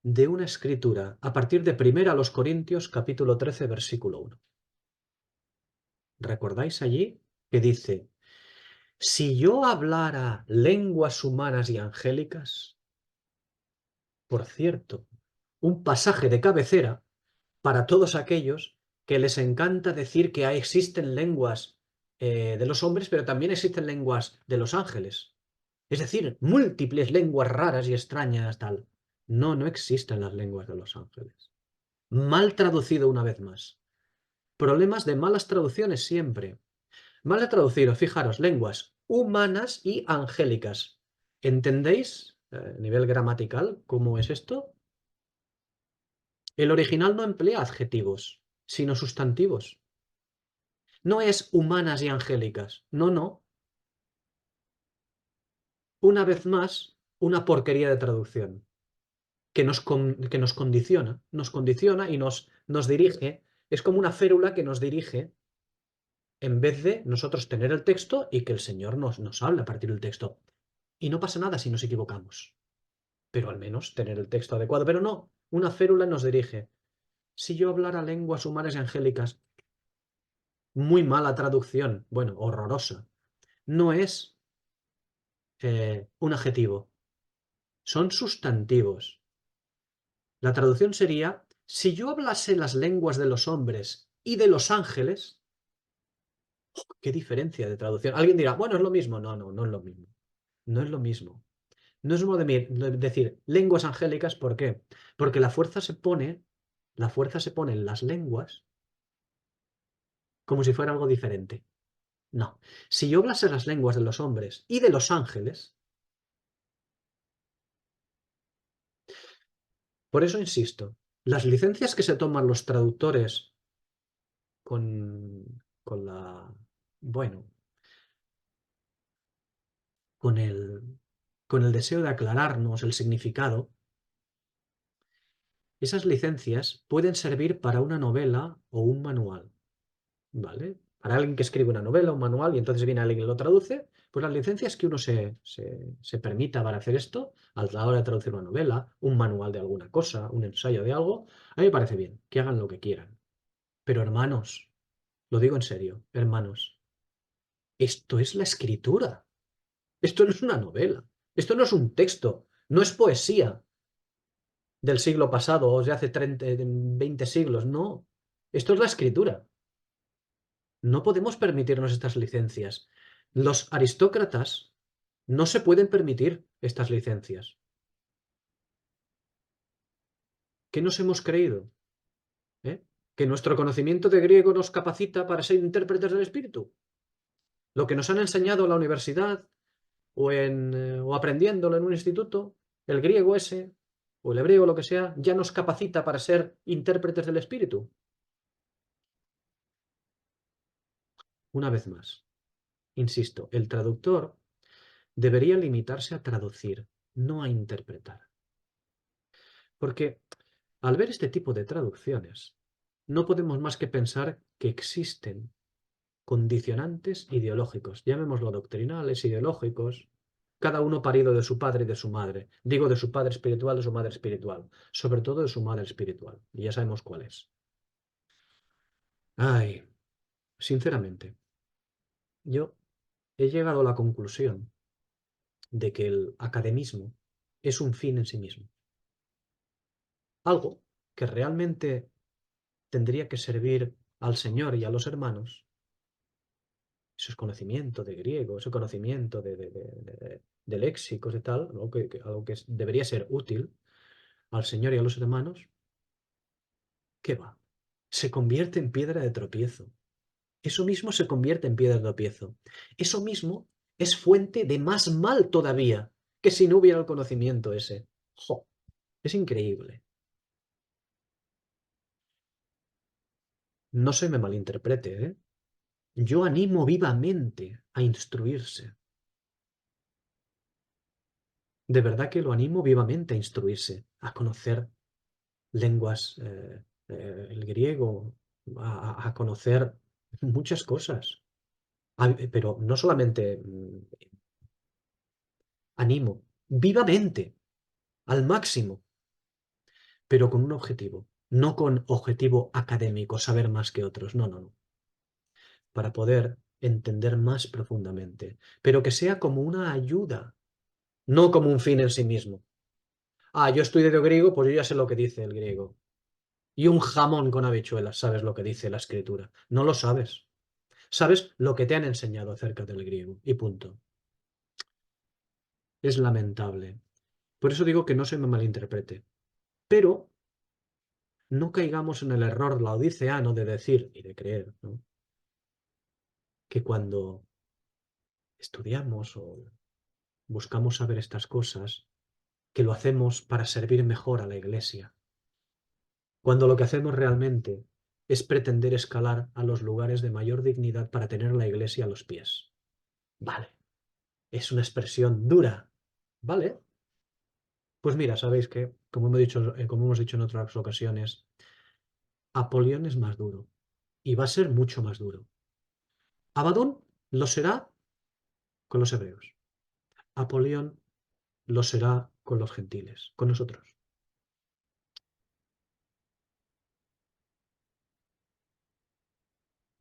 Speaker 1: de una escritura, a partir de 1 Corintios capítulo 13, versículo 1. ¿Recordáis allí que dice: si yo hablara lenguas humanas y angélicas? Por cierto, un pasaje de cabecera para todos aquellos que les encanta decir que existen lenguas de los hombres, pero también existen lenguas de los ángeles. Es decir, múltiples lenguas raras y extrañas, tal. No, no existen las lenguas de los ángeles. Mal traducido una vez más. Problemas de malas traducciones siempre. Mal traducido, fijaros, lenguas humanas y angélicas. ¿Entendéis a nivel gramatical cómo es esto? El original no emplea adjetivos, sino sustantivos. No es humanas y angélicas. No, no. Una vez más, una porquería de traducción que nos condiciona y nos dirige. Es como una férula que nos dirige en vez de nosotros tener el texto y que el Señor nos hable a partir del texto. Y no pasa nada si nos equivocamos, pero al menos tener el texto adecuado. Pero no, una férula nos dirige. Si yo hablara lenguas humanas y angélicas, muy mala traducción, bueno, horrorosa, no es un adjetivo, son sustantivos. La traducción sería: si yo hablase las lenguas de los hombres y de los ángeles. ¿Qué diferencia de traducción? Alguien dirá, bueno, es lo mismo. No, no, no es lo mismo. No es lo mismo. No es modo de decir lenguas angélicas. ¿Por qué? Porque la fuerza se pone en las lenguas como si fuera algo diferente. No. Si yo hablase las lenguas de los hombres y de los ángeles, por eso insisto, las licencias que se toman los traductores con la, bueno, con con el deseo de aclararnos el significado, esas licencias pueden servir para una novela o un manual, ¿vale? Para alguien que escribe una novela, un manual, y entonces viene alguien y lo traduce, pues las licencias que uno se permita para hacer esto, a la hora de traducir una novela, un manual de alguna cosa, un ensayo de algo, a mí me parece bien, que hagan lo que quieran. Pero hermanos, lo digo en serio, hermanos, esto es la escritura. Esto no es una novela. Esto no es un texto. No es poesía del siglo pasado o de hace 20 siglos. No. Esto es la escritura. No podemos permitirnos estas licencias. Los aristócratas no se pueden permitir estas licencias. ¿Qué nos hemos creído? ¿Eh? ¿Que nuestro conocimiento de griego nos capacita para ser intérpretes del espíritu? Lo que nos han enseñado en la universidad o aprendiéndolo en un instituto, el griego ese, o el hebreo, lo que sea, ya nos capacita para ser intérpretes del espíritu. Una vez más, insisto, el traductor debería limitarse a traducir, no a interpretar. Porque al ver este tipo de traducciones, no podemos más que pensar que existen condicionantes ideológicos, llamémoslo doctrinales, ideológicos, cada uno parido de su padre y de su madre. Digo de su padre espiritual, de su madre espiritual, sobre todo de su madre espiritual, y ya sabemos cuál es. Ay, sinceramente, yo he llegado a la conclusión de que el academismo es un fin en sí mismo. Algo que realmente tendría que servir al Señor y a los hermanos, ese conocimiento de griego, ese conocimiento de léxicos y tal, algo que debería ser útil al Señor y a los hermanos, ¿qué va? Se convierte en piedra de tropiezo. Eso mismo se convierte en piedra de tropiezo. Eso mismo es fuente de más mal todavía que si no hubiera el conocimiento ese. ¡Jo! Es increíble. No se me malinterprete, ¿eh? Yo animo vivamente a instruirse. De verdad que lo animo vivamente a instruirse, a conocer lenguas, el griego, a conocer muchas cosas. Pero no solamente animo, vivamente, al máximo, pero con un objetivo, no con objetivo académico, saber más que otros, no, no, no, para poder entender más profundamente, pero que sea como una ayuda, no como un fin en sí mismo. Ah, yo estudio griego, pues yo ya sé lo que dice el griego. Y un jamón con habichuelas, sabes lo que dice la escritura. No lo sabes. Sabes lo que te han enseñado acerca del griego. Y punto. Es lamentable. Por eso digo que no se me malinterprete. Pero no caigamos en el error laodiceano de decir y de creer, ¿no?, que cuando estudiamos o buscamos saber estas cosas, que lo hacemos para servir mejor a la Iglesia, cuando lo que hacemos realmente es pretender escalar a los lugares de mayor dignidad para tener la Iglesia a los pies. Vale, es una expresión dura, ¿vale? Pues mira, sabéis que, como hemos dicho en otras ocasiones, Apolión es más duro y va a ser mucho más duro. Abadón lo será con los hebreos. Apolión lo será con los gentiles, con nosotros.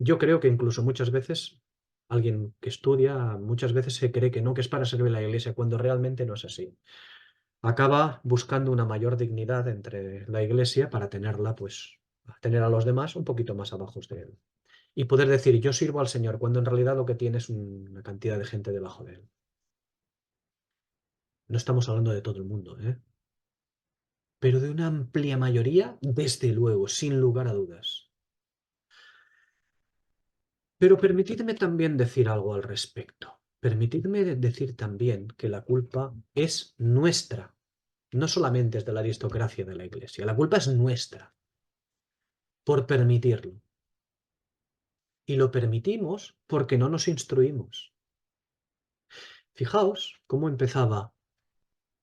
Speaker 1: Yo creo que incluso muchas veces alguien que estudia muchas veces se cree que no, que es para servir a la Iglesia, cuando realmente no es así. Acaba buscando una mayor dignidad entre la Iglesia para tenerla, pues, tener a los demás un poquito más abajo de él. Y poder decir, yo sirvo al Señor, cuando en realidad lo que tiene es una cantidad de gente debajo de él. No estamos hablando de todo el mundo, ¿eh? Pero de una amplia mayoría, desde luego, sin lugar a dudas. Pero permitidme también decir algo al respecto. Permitidme decir también que la culpa es nuestra, no solamente es de la aristocracia de la Iglesia, la culpa es nuestra por permitirlo. Y lo permitimos porque no nos instruimos. Fijaos cómo empezaba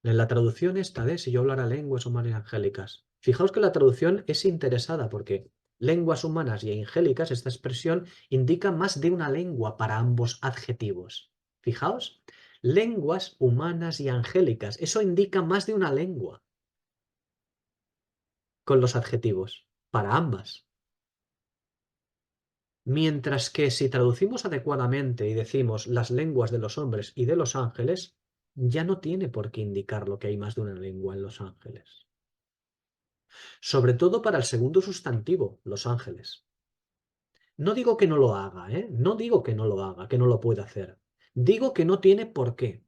Speaker 1: en la traducción esta de si yo hablara lenguas humanas y angélicas. Fijaos que la traducción es interesada porque lenguas humanas y angélicas, esta expresión indica más de una lengua para ambos adjetivos. Fijaos, lenguas humanas y angélicas, eso indica más de una lengua con los adjetivos, para ambas. Mientras que si traducimos adecuadamente y decimos las lenguas de los hombres y de los ángeles, ya no tiene por qué indicar lo que hay más de una lengua en los ángeles. Sobre todo para el segundo sustantivo, los ángeles. No digo que no lo haga, ¿eh? No digo que no lo haga, que no lo pueda hacer. Digo que no tiene por qué.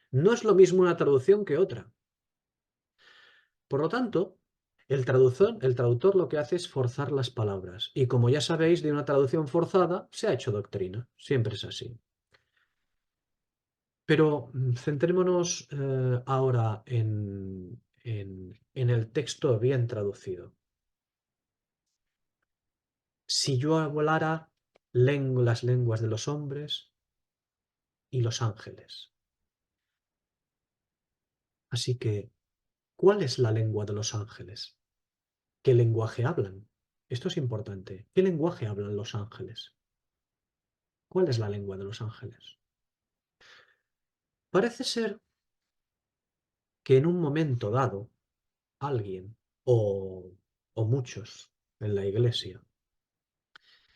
Speaker 1: No es lo mismo una traducción que otra. Por lo tanto, el traductor lo que hace es forzar las palabras. Y como ya sabéis, de una traducción forzada se ha hecho doctrina. Siempre es así. Pero centrémonos ahora en el texto bien traducido. Si yo hablara las lenguas de los hombres y los ángeles. Así que, ¿cuál es la lengua de los ángeles? ¿Qué lenguaje hablan? Esto es importante. ¿Qué lenguaje hablan los ángeles? ¿Cuál es la lengua de los ángeles? Parece ser que en un momento dado, alguien o muchos en la iglesia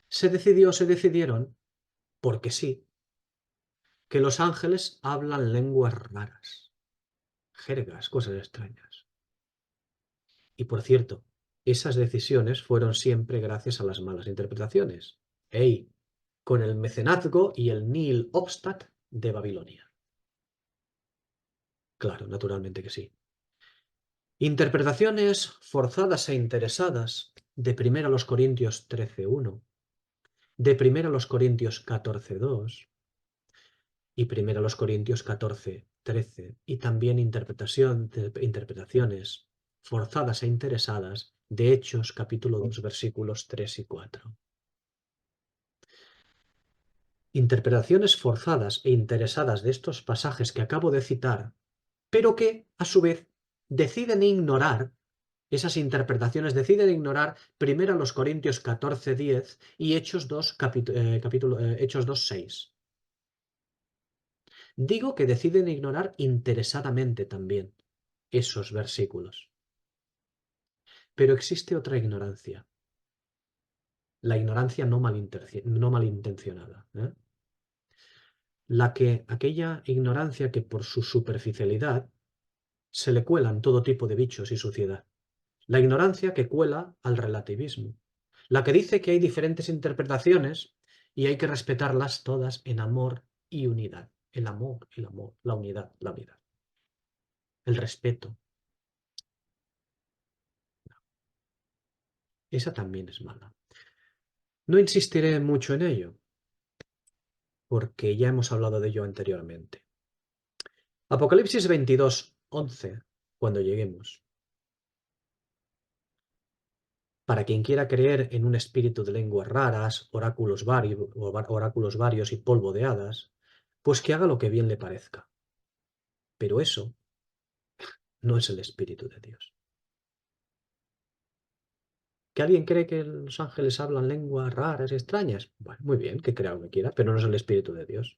Speaker 1: se decidieron, porque sí, que los ángeles hablan lenguas raras, jergas, cosas extrañas. Y por cierto, esas decisiones fueron siempre gracias a las malas interpretaciones. ¡Ey! Con el mecenazgo y el nihil obstat de Babilonia. Claro, naturalmente que sí. Interpretaciones forzadas e interesadas de 1 Corintios 13:1, de 1 Corintios 14:2 y 1 Corintios 14:13, y también interpretaciones forzadas e interesadas de Hechos capítulo 2 versículos 3 y 4. Interpretaciones forzadas e interesadas de estos pasajes que acabo de citar pero que, a su vez, deciden ignorar esas interpretaciones, deciden ignorar primero los Corintios 14:10 y Hechos 2, Hechos 2:6. Digo que deciden ignorar interesadamente también esos versículos. Pero existe otra ignorancia, la ignorancia no malintencionada, ¿eh? Aquella ignorancia que por su superficialidad se le cuelan todo tipo de bichos y suciedad. La ignorancia que cuela al relativismo. La que dice que hay diferentes interpretaciones y hay que respetarlas todas en amor y unidad. El amor, la unidad, la unidad. El respeto. Esa también es mala. No insistiré mucho en ello, porque ya hemos hablado de ello anteriormente. Apocalipsis 22:11, cuando lleguemos. Para quien quiera creer en un espíritu de lenguas raras, oráculos varios y polvo de hadas, pues que haga lo que bien le parezca. Pero eso no es el Espíritu de Dios. ¿Que alguien cree que los ángeles hablan lenguas raras y extrañas? Bueno, muy bien, que crea lo que quiera, pero no es el Espíritu de Dios.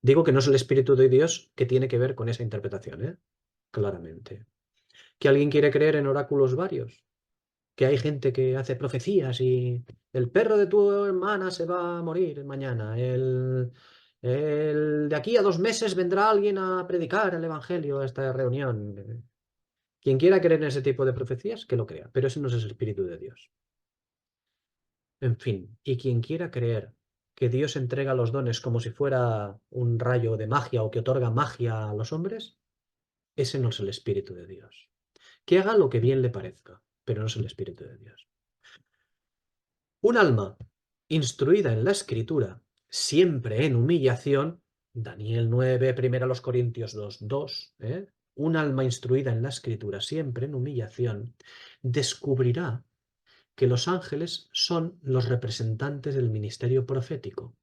Speaker 1: Digo que no es el Espíritu de Dios que tiene que ver con esa interpretación, ¿eh? Claramente. ¿Que alguien quiere creer en oráculos varios? Que hay gente que hace profecías y el perro de tu hermana se va a morir mañana. De aquí a 2 meses vendrá alguien a predicar el Evangelio a esta reunión. Quien quiera creer en ese tipo de profecías, que lo crea, pero ese no es el Espíritu de Dios. En fin, y quien quiera creer que Dios entrega los dones como si fuera un rayo de magia o que otorga magia a los hombres, ese no es el Espíritu de Dios. Que haga lo que bien le parezca, pero no es el Espíritu de Dios. Un alma instruida en la Escritura, siempre en humillación, Daniel 9, 1 Corintios 2:2, un alma instruida en la Escritura, siempre en humillación, descubrirá que los ángeles son los representantes del ministerio profético.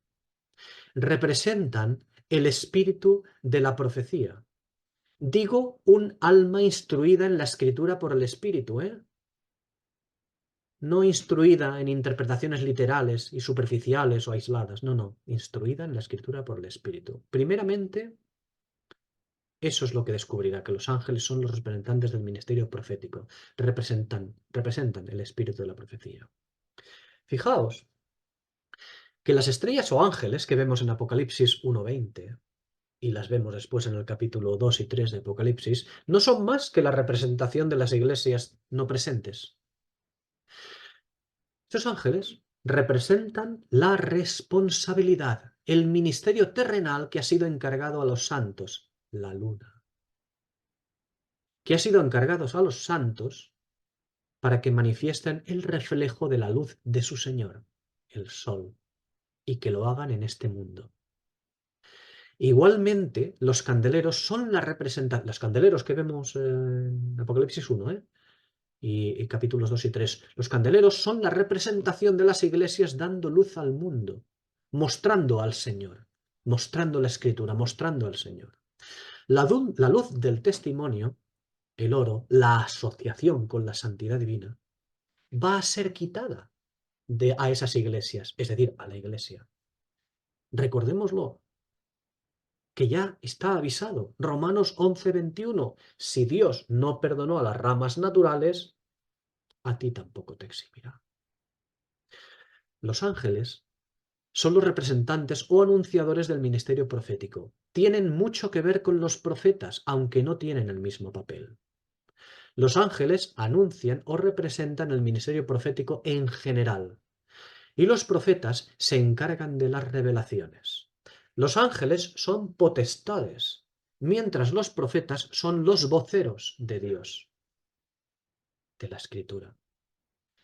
Speaker 1: Representan el espíritu de la profecía. Digo, un alma instruida en la Escritura por el Espíritu, no instruida en interpretaciones literales y superficiales o aisladas, no, instruida en la Escritura por el Espíritu. Primeramente, eso es lo que descubrirá, que los ángeles son los representantes del ministerio profético, representan el espíritu de la profecía. Fijaos que las estrellas o ángeles que vemos en Apocalipsis 1:20 y las vemos después en el capítulo 2 y 3 de Apocalipsis, no son más que la representación de las iglesias no presentes. Estos ángeles representan la responsabilidad, el ministerio terrenal que ha sido encargado a los santos, la luna, que ha sido encargados a los santos para que manifiesten el reflejo de la luz de su Señor, el sol, y que lo hagan en este mundo. Igualmente, los candeleros son la representación, los candeleros que vemos en Apocalipsis 1, y capítulos 2 y 3. Los candeleros son la representación de las iglesias dando luz al mundo, mostrando al Señor, mostrando la Escritura, mostrando al Señor. La luz del testimonio, el oro, la asociación con la santidad divina, va a ser quitada a esas iglesias, es decir, a la iglesia. Recordémoslo, que ya está avisado. Romanos 11:21. Si Dios no perdonó a las ramas naturales, a ti tampoco te eximirá. Los ángeles son los representantes o anunciadores del ministerio profético. Tienen mucho que ver con los profetas, aunque no tienen el mismo papel. Los ángeles anuncian o representan el ministerio profético en general, y los profetas se encargan de las revelaciones. Los ángeles son potestades, mientras los profetas son los voceros de Dios, de la Escritura,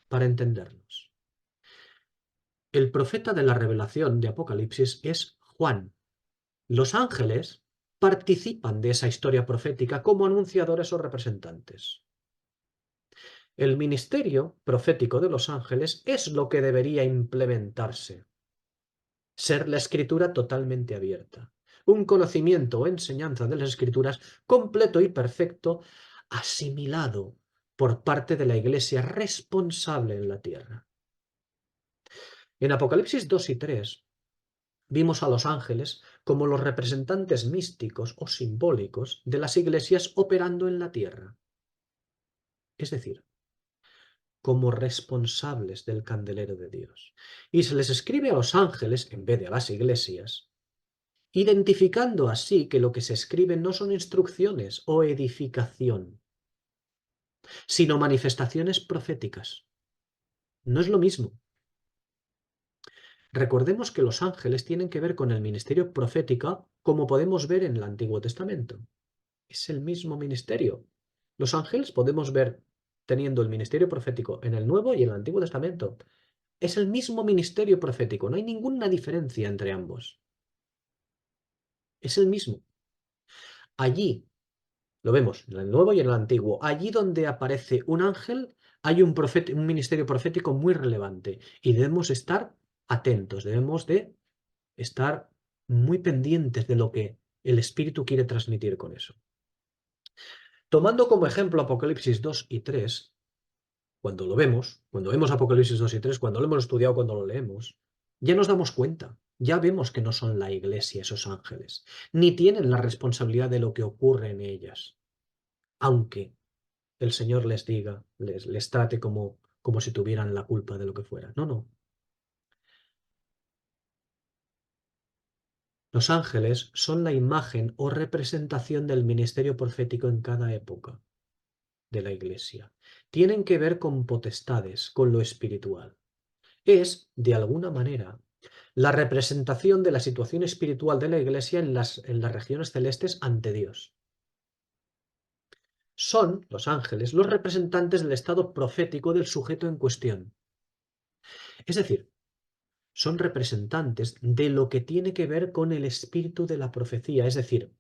Speaker 1: para entenderlos. El profeta de la revelación de Apocalipsis es Juan. Los ángeles participan de esa historia profética como anunciadores o representantes. El ministerio profético de los ángeles es lo que debería implementarse. Ser la Escritura totalmente abierta. un conocimiento o enseñanza de las Escrituras completo y perfecto, asimilado por parte de la Iglesia responsable en la tierra. En Apocalipsis 2 y 3 vimos a los ángeles como los representantes místicos o simbólicos de las iglesias operando en la tierra. Es decir, como responsables del candelero de Dios. Y se les escribe a los ángeles en vez de a las iglesias, identificando así que lo que se escribe no son instrucciones o edificación, sino manifestaciones proféticas. No es lo mismo. Recordemos que los ángeles tienen que ver con el ministerio profético, como podemos ver en el Antiguo Testamento. Es el mismo ministerio. Los ángeles podemos ver teniendo el ministerio profético en el Nuevo y en el Antiguo Testamento. Es el mismo ministerio profético, no hay ninguna diferencia entre ambos. Es el mismo. Allí, lo vemos en el Nuevo y en el Antiguo, allí donde aparece un ángel, hay un ministerio profético muy relevante y debemos estar atentos, debemos de estar muy pendientes de lo que el Espíritu quiere transmitir con eso. Tomando como ejemplo Apocalipsis 2 y 3, cuando vemos Apocalipsis 2 y 3, cuando lo hemos estudiado, cuando lo leemos, ya nos damos cuenta, ya vemos que no son la iglesia esos ángeles, ni tienen la responsabilidad de lo que ocurre en ellas, aunque el Señor les diga, les trate como si tuvieran la culpa de lo que fuera. No, no. Los ángeles son la imagen o representación del ministerio profético en cada época de la iglesia. Tienen que ver con potestades, con lo espiritual. Es, de alguna manera, la representación de la situación espiritual de la iglesia en las regiones celestes ante Dios. Son, los ángeles, los representantes del estado profético del sujeto en cuestión. Es decir, son representantes de lo que tiene que ver con el espíritu de la profecía, es decir,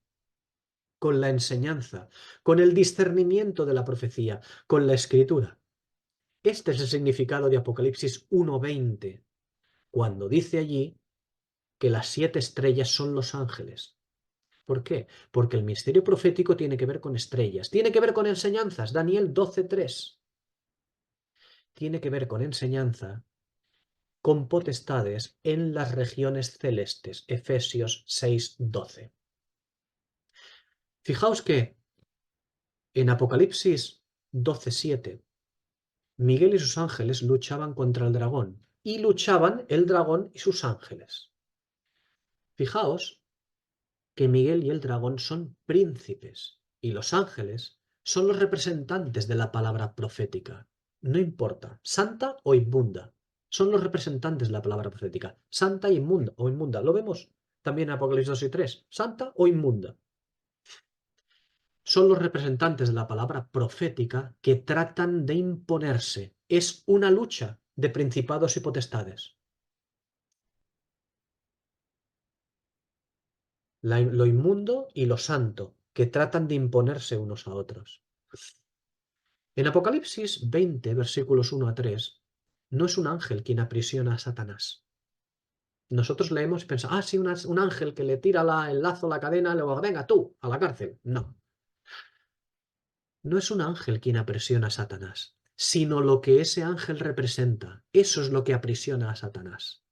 Speaker 1: con la enseñanza, con el discernimiento de la profecía, con la escritura. Este es el significado de Apocalipsis 1:20, cuando dice allí que las 7 estrellas son los ángeles. ¿Por qué? Porque el misterio profético tiene que ver con estrellas, tiene que ver con enseñanzas, Daniel 12:3. Tiene que ver con enseñanza, con potestades en las regiones celestes, Efesios 6:12. Fijaos que en Apocalipsis 12:7, Miguel y sus ángeles luchaban contra el dragón, y luchaban el dragón y sus ángeles. Fijaos que Miguel y el dragón son príncipes, y los ángeles son los representantes de la palabra profética. No importa, santa o inmunda, son los representantes de la palabra profética. Santa inmunda o inmunda, lo vemos también en Apocalipsis 2 y 3, santa o inmunda. Son los representantes de la palabra profética que tratan de imponerse. Es una lucha de principados y potestades. Lo inmundo y lo santo, que tratan de imponerse unos a otros. En Apocalipsis 20, versículos 1 a 3, no es un ángel quien aprisiona a Satanás. Nosotros leemos y pensamos, sí, un ángel que le tira el lazo, la cadena, y luego, venga tú, a la cárcel. No. No es un ángel quien aprisiona a Satanás, sino lo que ese ángel representa. Eso es lo que aprisiona a Satanás.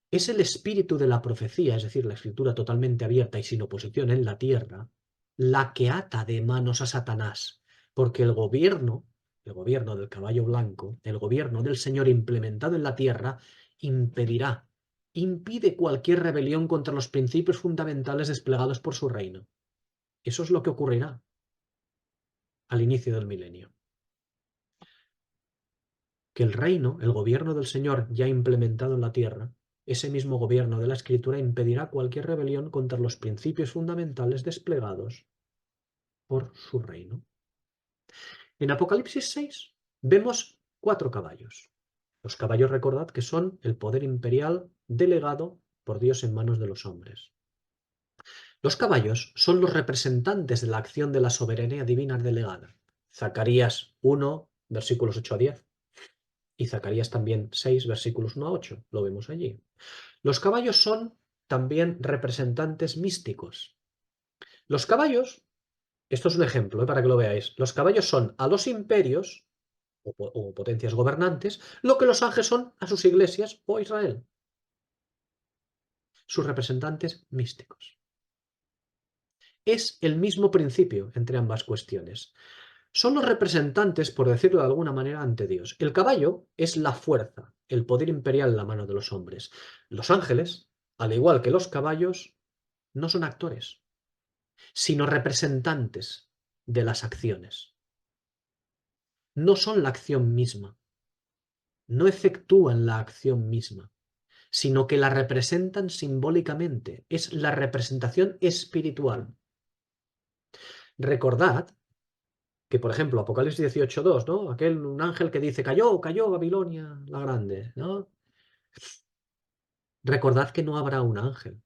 Speaker 1: Es el espíritu de la profecía, es decir, la escritura totalmente abierta y sin oposición en la tierra, la que ata de manos a Satanás, porque el gobierno del caballo blanco, el gobierno del Señor implementado en la tierra, impide cualquier rebelión contra los principios fundamentales desplegados por su reino. Eso es lo que ocurrirá al inicio del milenio. Que el reino, el gobierno del Señor ya implementado en la tierra, ese mismo gobierno de la Escritura impedirá cualquier rebelión contra los principios fundamentales desplegados por su reino. En Apocalipsis 6 vemos 4 caballos. Los caballos, recordad que son el poder imperial delegado por Dios en manos de los hombres. Los caballos son los representantes de la acción de la soberanía divina delegada. Zacarías 1, versículos 8 a 10. Y Zacarías también 6, versículos 1 a 8. Lo vemos allí. Los caballos son también representantes místicos. Los caballos, esto es un ejemplo, para que lo veáis, los caballos son a los imperios o potencias gobernantes lo que los ángeles son a sus iglesias o a Israel, sus representantes místicos. Es el mismo principio entre ambas cuestiones. Son los representantes, por decirlo de alguna manera, ante Dios. El caballo es la fuerza, el poder imperial en la mano de los hombres. Los ángeles, al igual que los caballos, no son actores, sino representantes de las acciones. No son la acción misma, no efectúan la acción misma, sino que la representan simbólicamente. Es la representación espiritual. Recordad que, por ejemplo, Apocalipsis 18:2, ¿no? Un ángel que dice, cayó, cayó Babilonia la grande, ¿no? Recordad que no habrá un ángel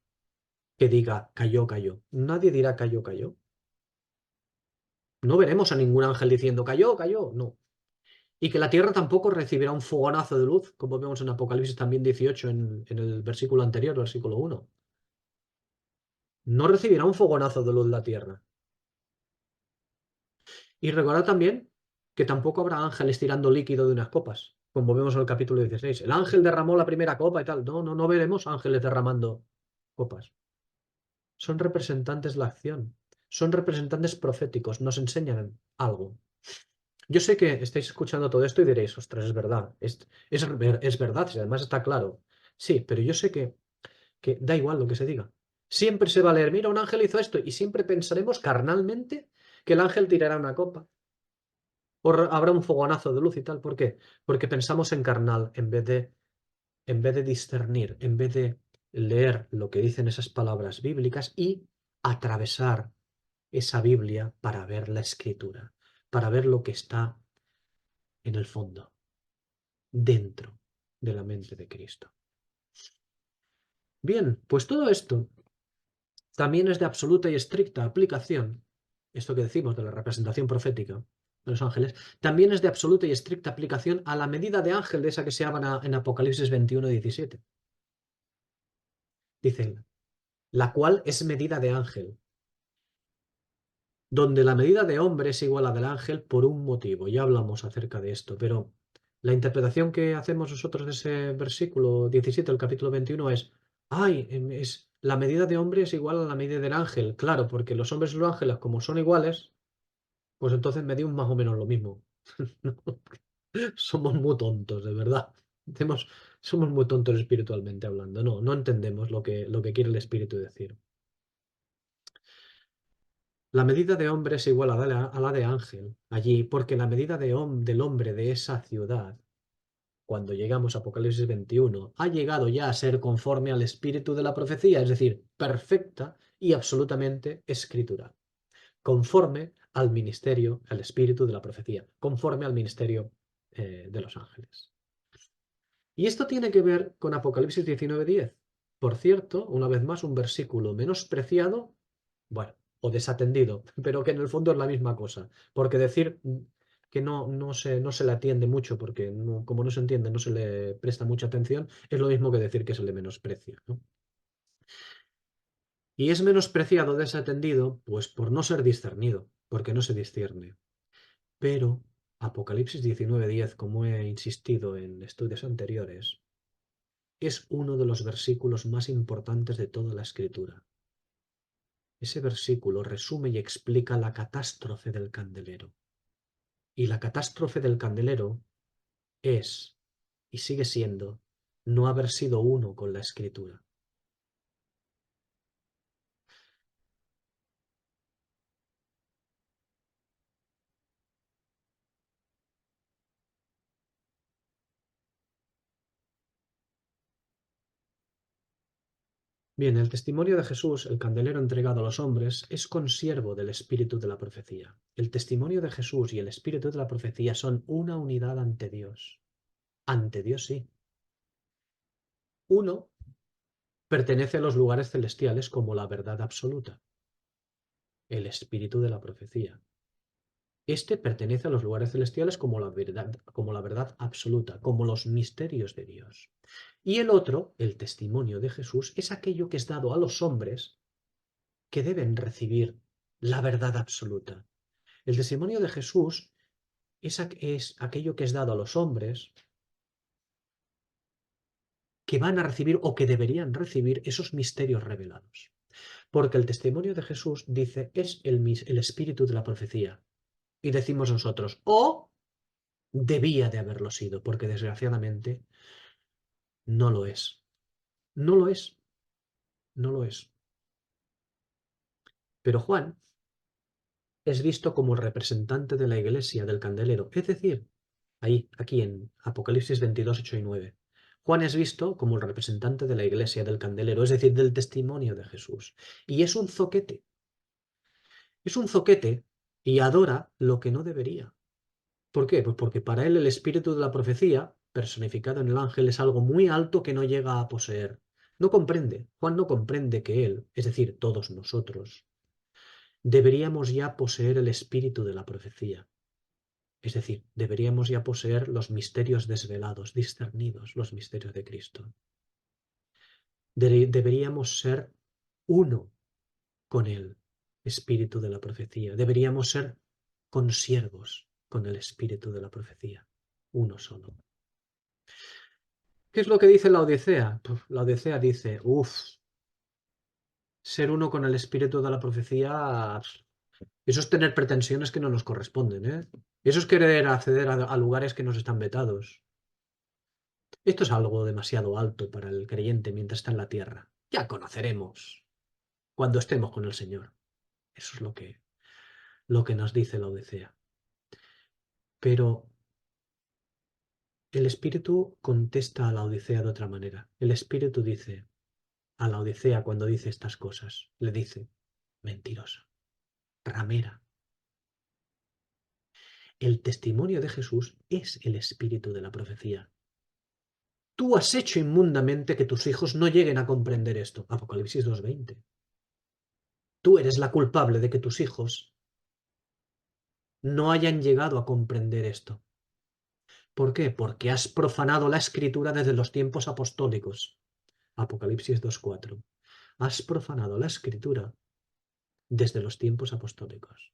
Speaker 1: que diga, cayó, cayó. Nadie dirá, cayó, cayó. No veremos a ningún ángel diciendo, cayó, cayó. No. Y que la tierra tampoco recibirá un fogonazo de luz, como vemos en Apocalipsis también 18, en el versículo anterior, versículo 1. No recibirá un fogonazo de luz la tierra. Y recordad también que tampoco habrá ángeles tirando líquido de unas copas, como vemos en el capítulo 16. El ángel derramó la primera copa y tal. No, no, no veremos ángeles derramando copas. Son representantes de la acción. Son representantes proféticos. Nos enseñan algo. Yo sé que estáis escuchando todo esto y diréis, ostras, es verdad. Es verdad, si además está claro. Sí, pero yo sé que da igual lo que se diga. Siempre se va a leer, mira, un ángel hizo esto, y siempre pensaremos carnalmente que el ángel tirará una copa. O habrá un fogonazo de luz y tal. ¿Por qué? Porque pensamos en carnal en vez de discernir, en vez de leer lo que dicen esas palabras bíblicas y atravesar esa Biblia para ver la escritura, para ver lo que está en el fondo, dentro de la mente de Cristo. Bien, pues todo esto también es de absoluta y estricta aplicación, esto que decimos de la representación profética de los ángeles, también es de absoluta y estricta aplicación a la medida de ángel de esa que se habla en Apocalipsis 21:17. Dicen, la cual es medida de ángel, donde la medida de hombre es igual a la del ángel por un motivo. Ya hablamos acerca de esto, pero la interpretación que hacemos nosotros de ese versículo 17 del capítulo 21 es, ay, la medida de hombre es igual a la medida del ángel. Claro, porque los hombres y los ángeles, como son iguales, pues entonces medimos más o menos lo mismo. Somos muy tontos, de verdad. Somos muy tontos espiritualmente hablando. No, no entendemos lo que quiere el espíritu decir. La medida de hombre es igual a la de ángel allí, porque la medida del hombre de esa ciudad, cuando llegamos a Apocalipsis 21, ha llegado ya a ser conforme al espíritu de la profecía, es decir, perfecta y absolutamente escritural, conforme al ministerio, al espíritu de la profecía, conforme al ministerio de los ángeles. Y esto tiene que ver con Apocalipsis 19:10. Por cierto, una vez más, un versículo menospreciado, bueno, o desatendido, pero que en el fondo es la misma cosa. Porque decir que no se le atiende mucho, porque como no se entiende, no se le presta mucha atención, es lo mismo que decir que se le menosprecia, ¿no? Y es menospreciado, desatendido, pues por no ser discernido, porque no se discierne. Pero Apocalipsis 19:10, como he insistido en estudios anteriores, es uno de los versículos más importantes de toda la Escritura. Ese versículo resume y explica la catástrofe del candelero. Y la catástrofe del candelero es, y sigue siendo, no haber sido uno con la Escritura. Bien, el testimonio de Jesús, el candelero entregado a los hombres, es consiervo del espíritu de la profecía. El testimonio de Jesús y el espíritu de la profecía son una unidad ante Dios. Ante Dios, sí. Uno pertenece a los lugares celestiales como la verdad absoluta, el espíritu de la profecía. Este pertenece a los lugares celestiales como la verdad absoluta, como los misterios de Dios. Y el otro, el testimonio de Jesús, es aquello que es dado a los hombres que deben recibir la verdad absoluta. El testimonio de Jesús es aquello que es dado a los hombres que van a recibir o que deberían recibir esos misterios revelados. Porque el testimonio de Jesús dice es el espíritu de la profecía. Y decimos nosotros, o debía de haberlo sido, porque desgraciadamente no lo es. No lo es. No lo es. Pero Juan es visto como el representante de la iglesia del candelero, es decir, ahí, aquí en Apocalipsis 22, 8 y 9. Juan es visto como el representante de la iglesia del candelero, es decir, del testimonio de Jesús. Y es un zoquete. Es un zoquete y adora lo que no debería. ¿Por qué? Pues porque para él el espíritu de la profecía, personificado en el ángel, es algo muy alto que no llega a poseer. No comprende. Juan no comprende que él, es decir, todos nosotros, deberíamos ya poseer el espíritu de la profecía. Es decir, deberíamos ya poseer los misterios desvelados, discernidos, los misterios de Cristo. Deberíamos ser uno con el espíritu de la profecía. Deberíamos ser consiervos con el espíritu de la profecía. Uno solo. ¿Qué es lo que dice la Odisea? Pues la Odisea dice, ser uno con el espíritu de la profecía, eso es tener pretensiones que no nos corresponden, ¿eh? Eso es querer acceder a lugares que nos están vetados. Esto es algo demasiado alto para el creyente mientras está en la tierra. Ya conoceremos cuando estemos con el Señor. Eso es lo que nos dice la Odisea. Pero el Espíritu contesta a la Odisea de otra manera. El Espíritu dice a la Odisea cuando dice estas cosas, le dice, mentirosa, ramera. El testimonio de Jesús es el espíritu de la profecía. Tú has hecho inmundamente que tus hijos no lleguen a comprender esto. Apocalipsis 2:20. Tú eres la culpable de que tus hijos no hayan llegado a comprender esto. ¿Por qué? Porque has profanado la escritura desde los tiempos apostólicos. Apocalipsis 2:4. Has profanado la escritura desde los tiempos apostólicos.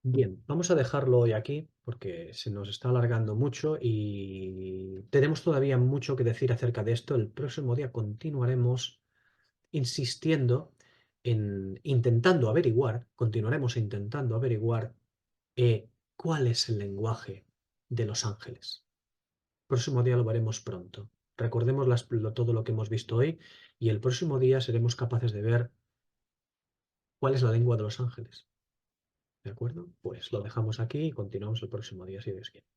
Speaker 1: Bien, vamos a dejarlo hoy aquí porque se nos está alargando mucho y tenemos todavía mucho que decir acerca de esto. El próximo día continuaremos insistiendo en intentando averiguar, continuaremos intentando averiguar cuál es el lenguaje de los ángeles. El próximo día lo veremos pronto. Recordemos todo lo que hemos visto hoy y el próximo día seremos capaces de ver cuál es la lengua de los ángeles. ¿De acuerdo? Pues lo dejamos aquí y continuamos el próximo día si Dios quiere.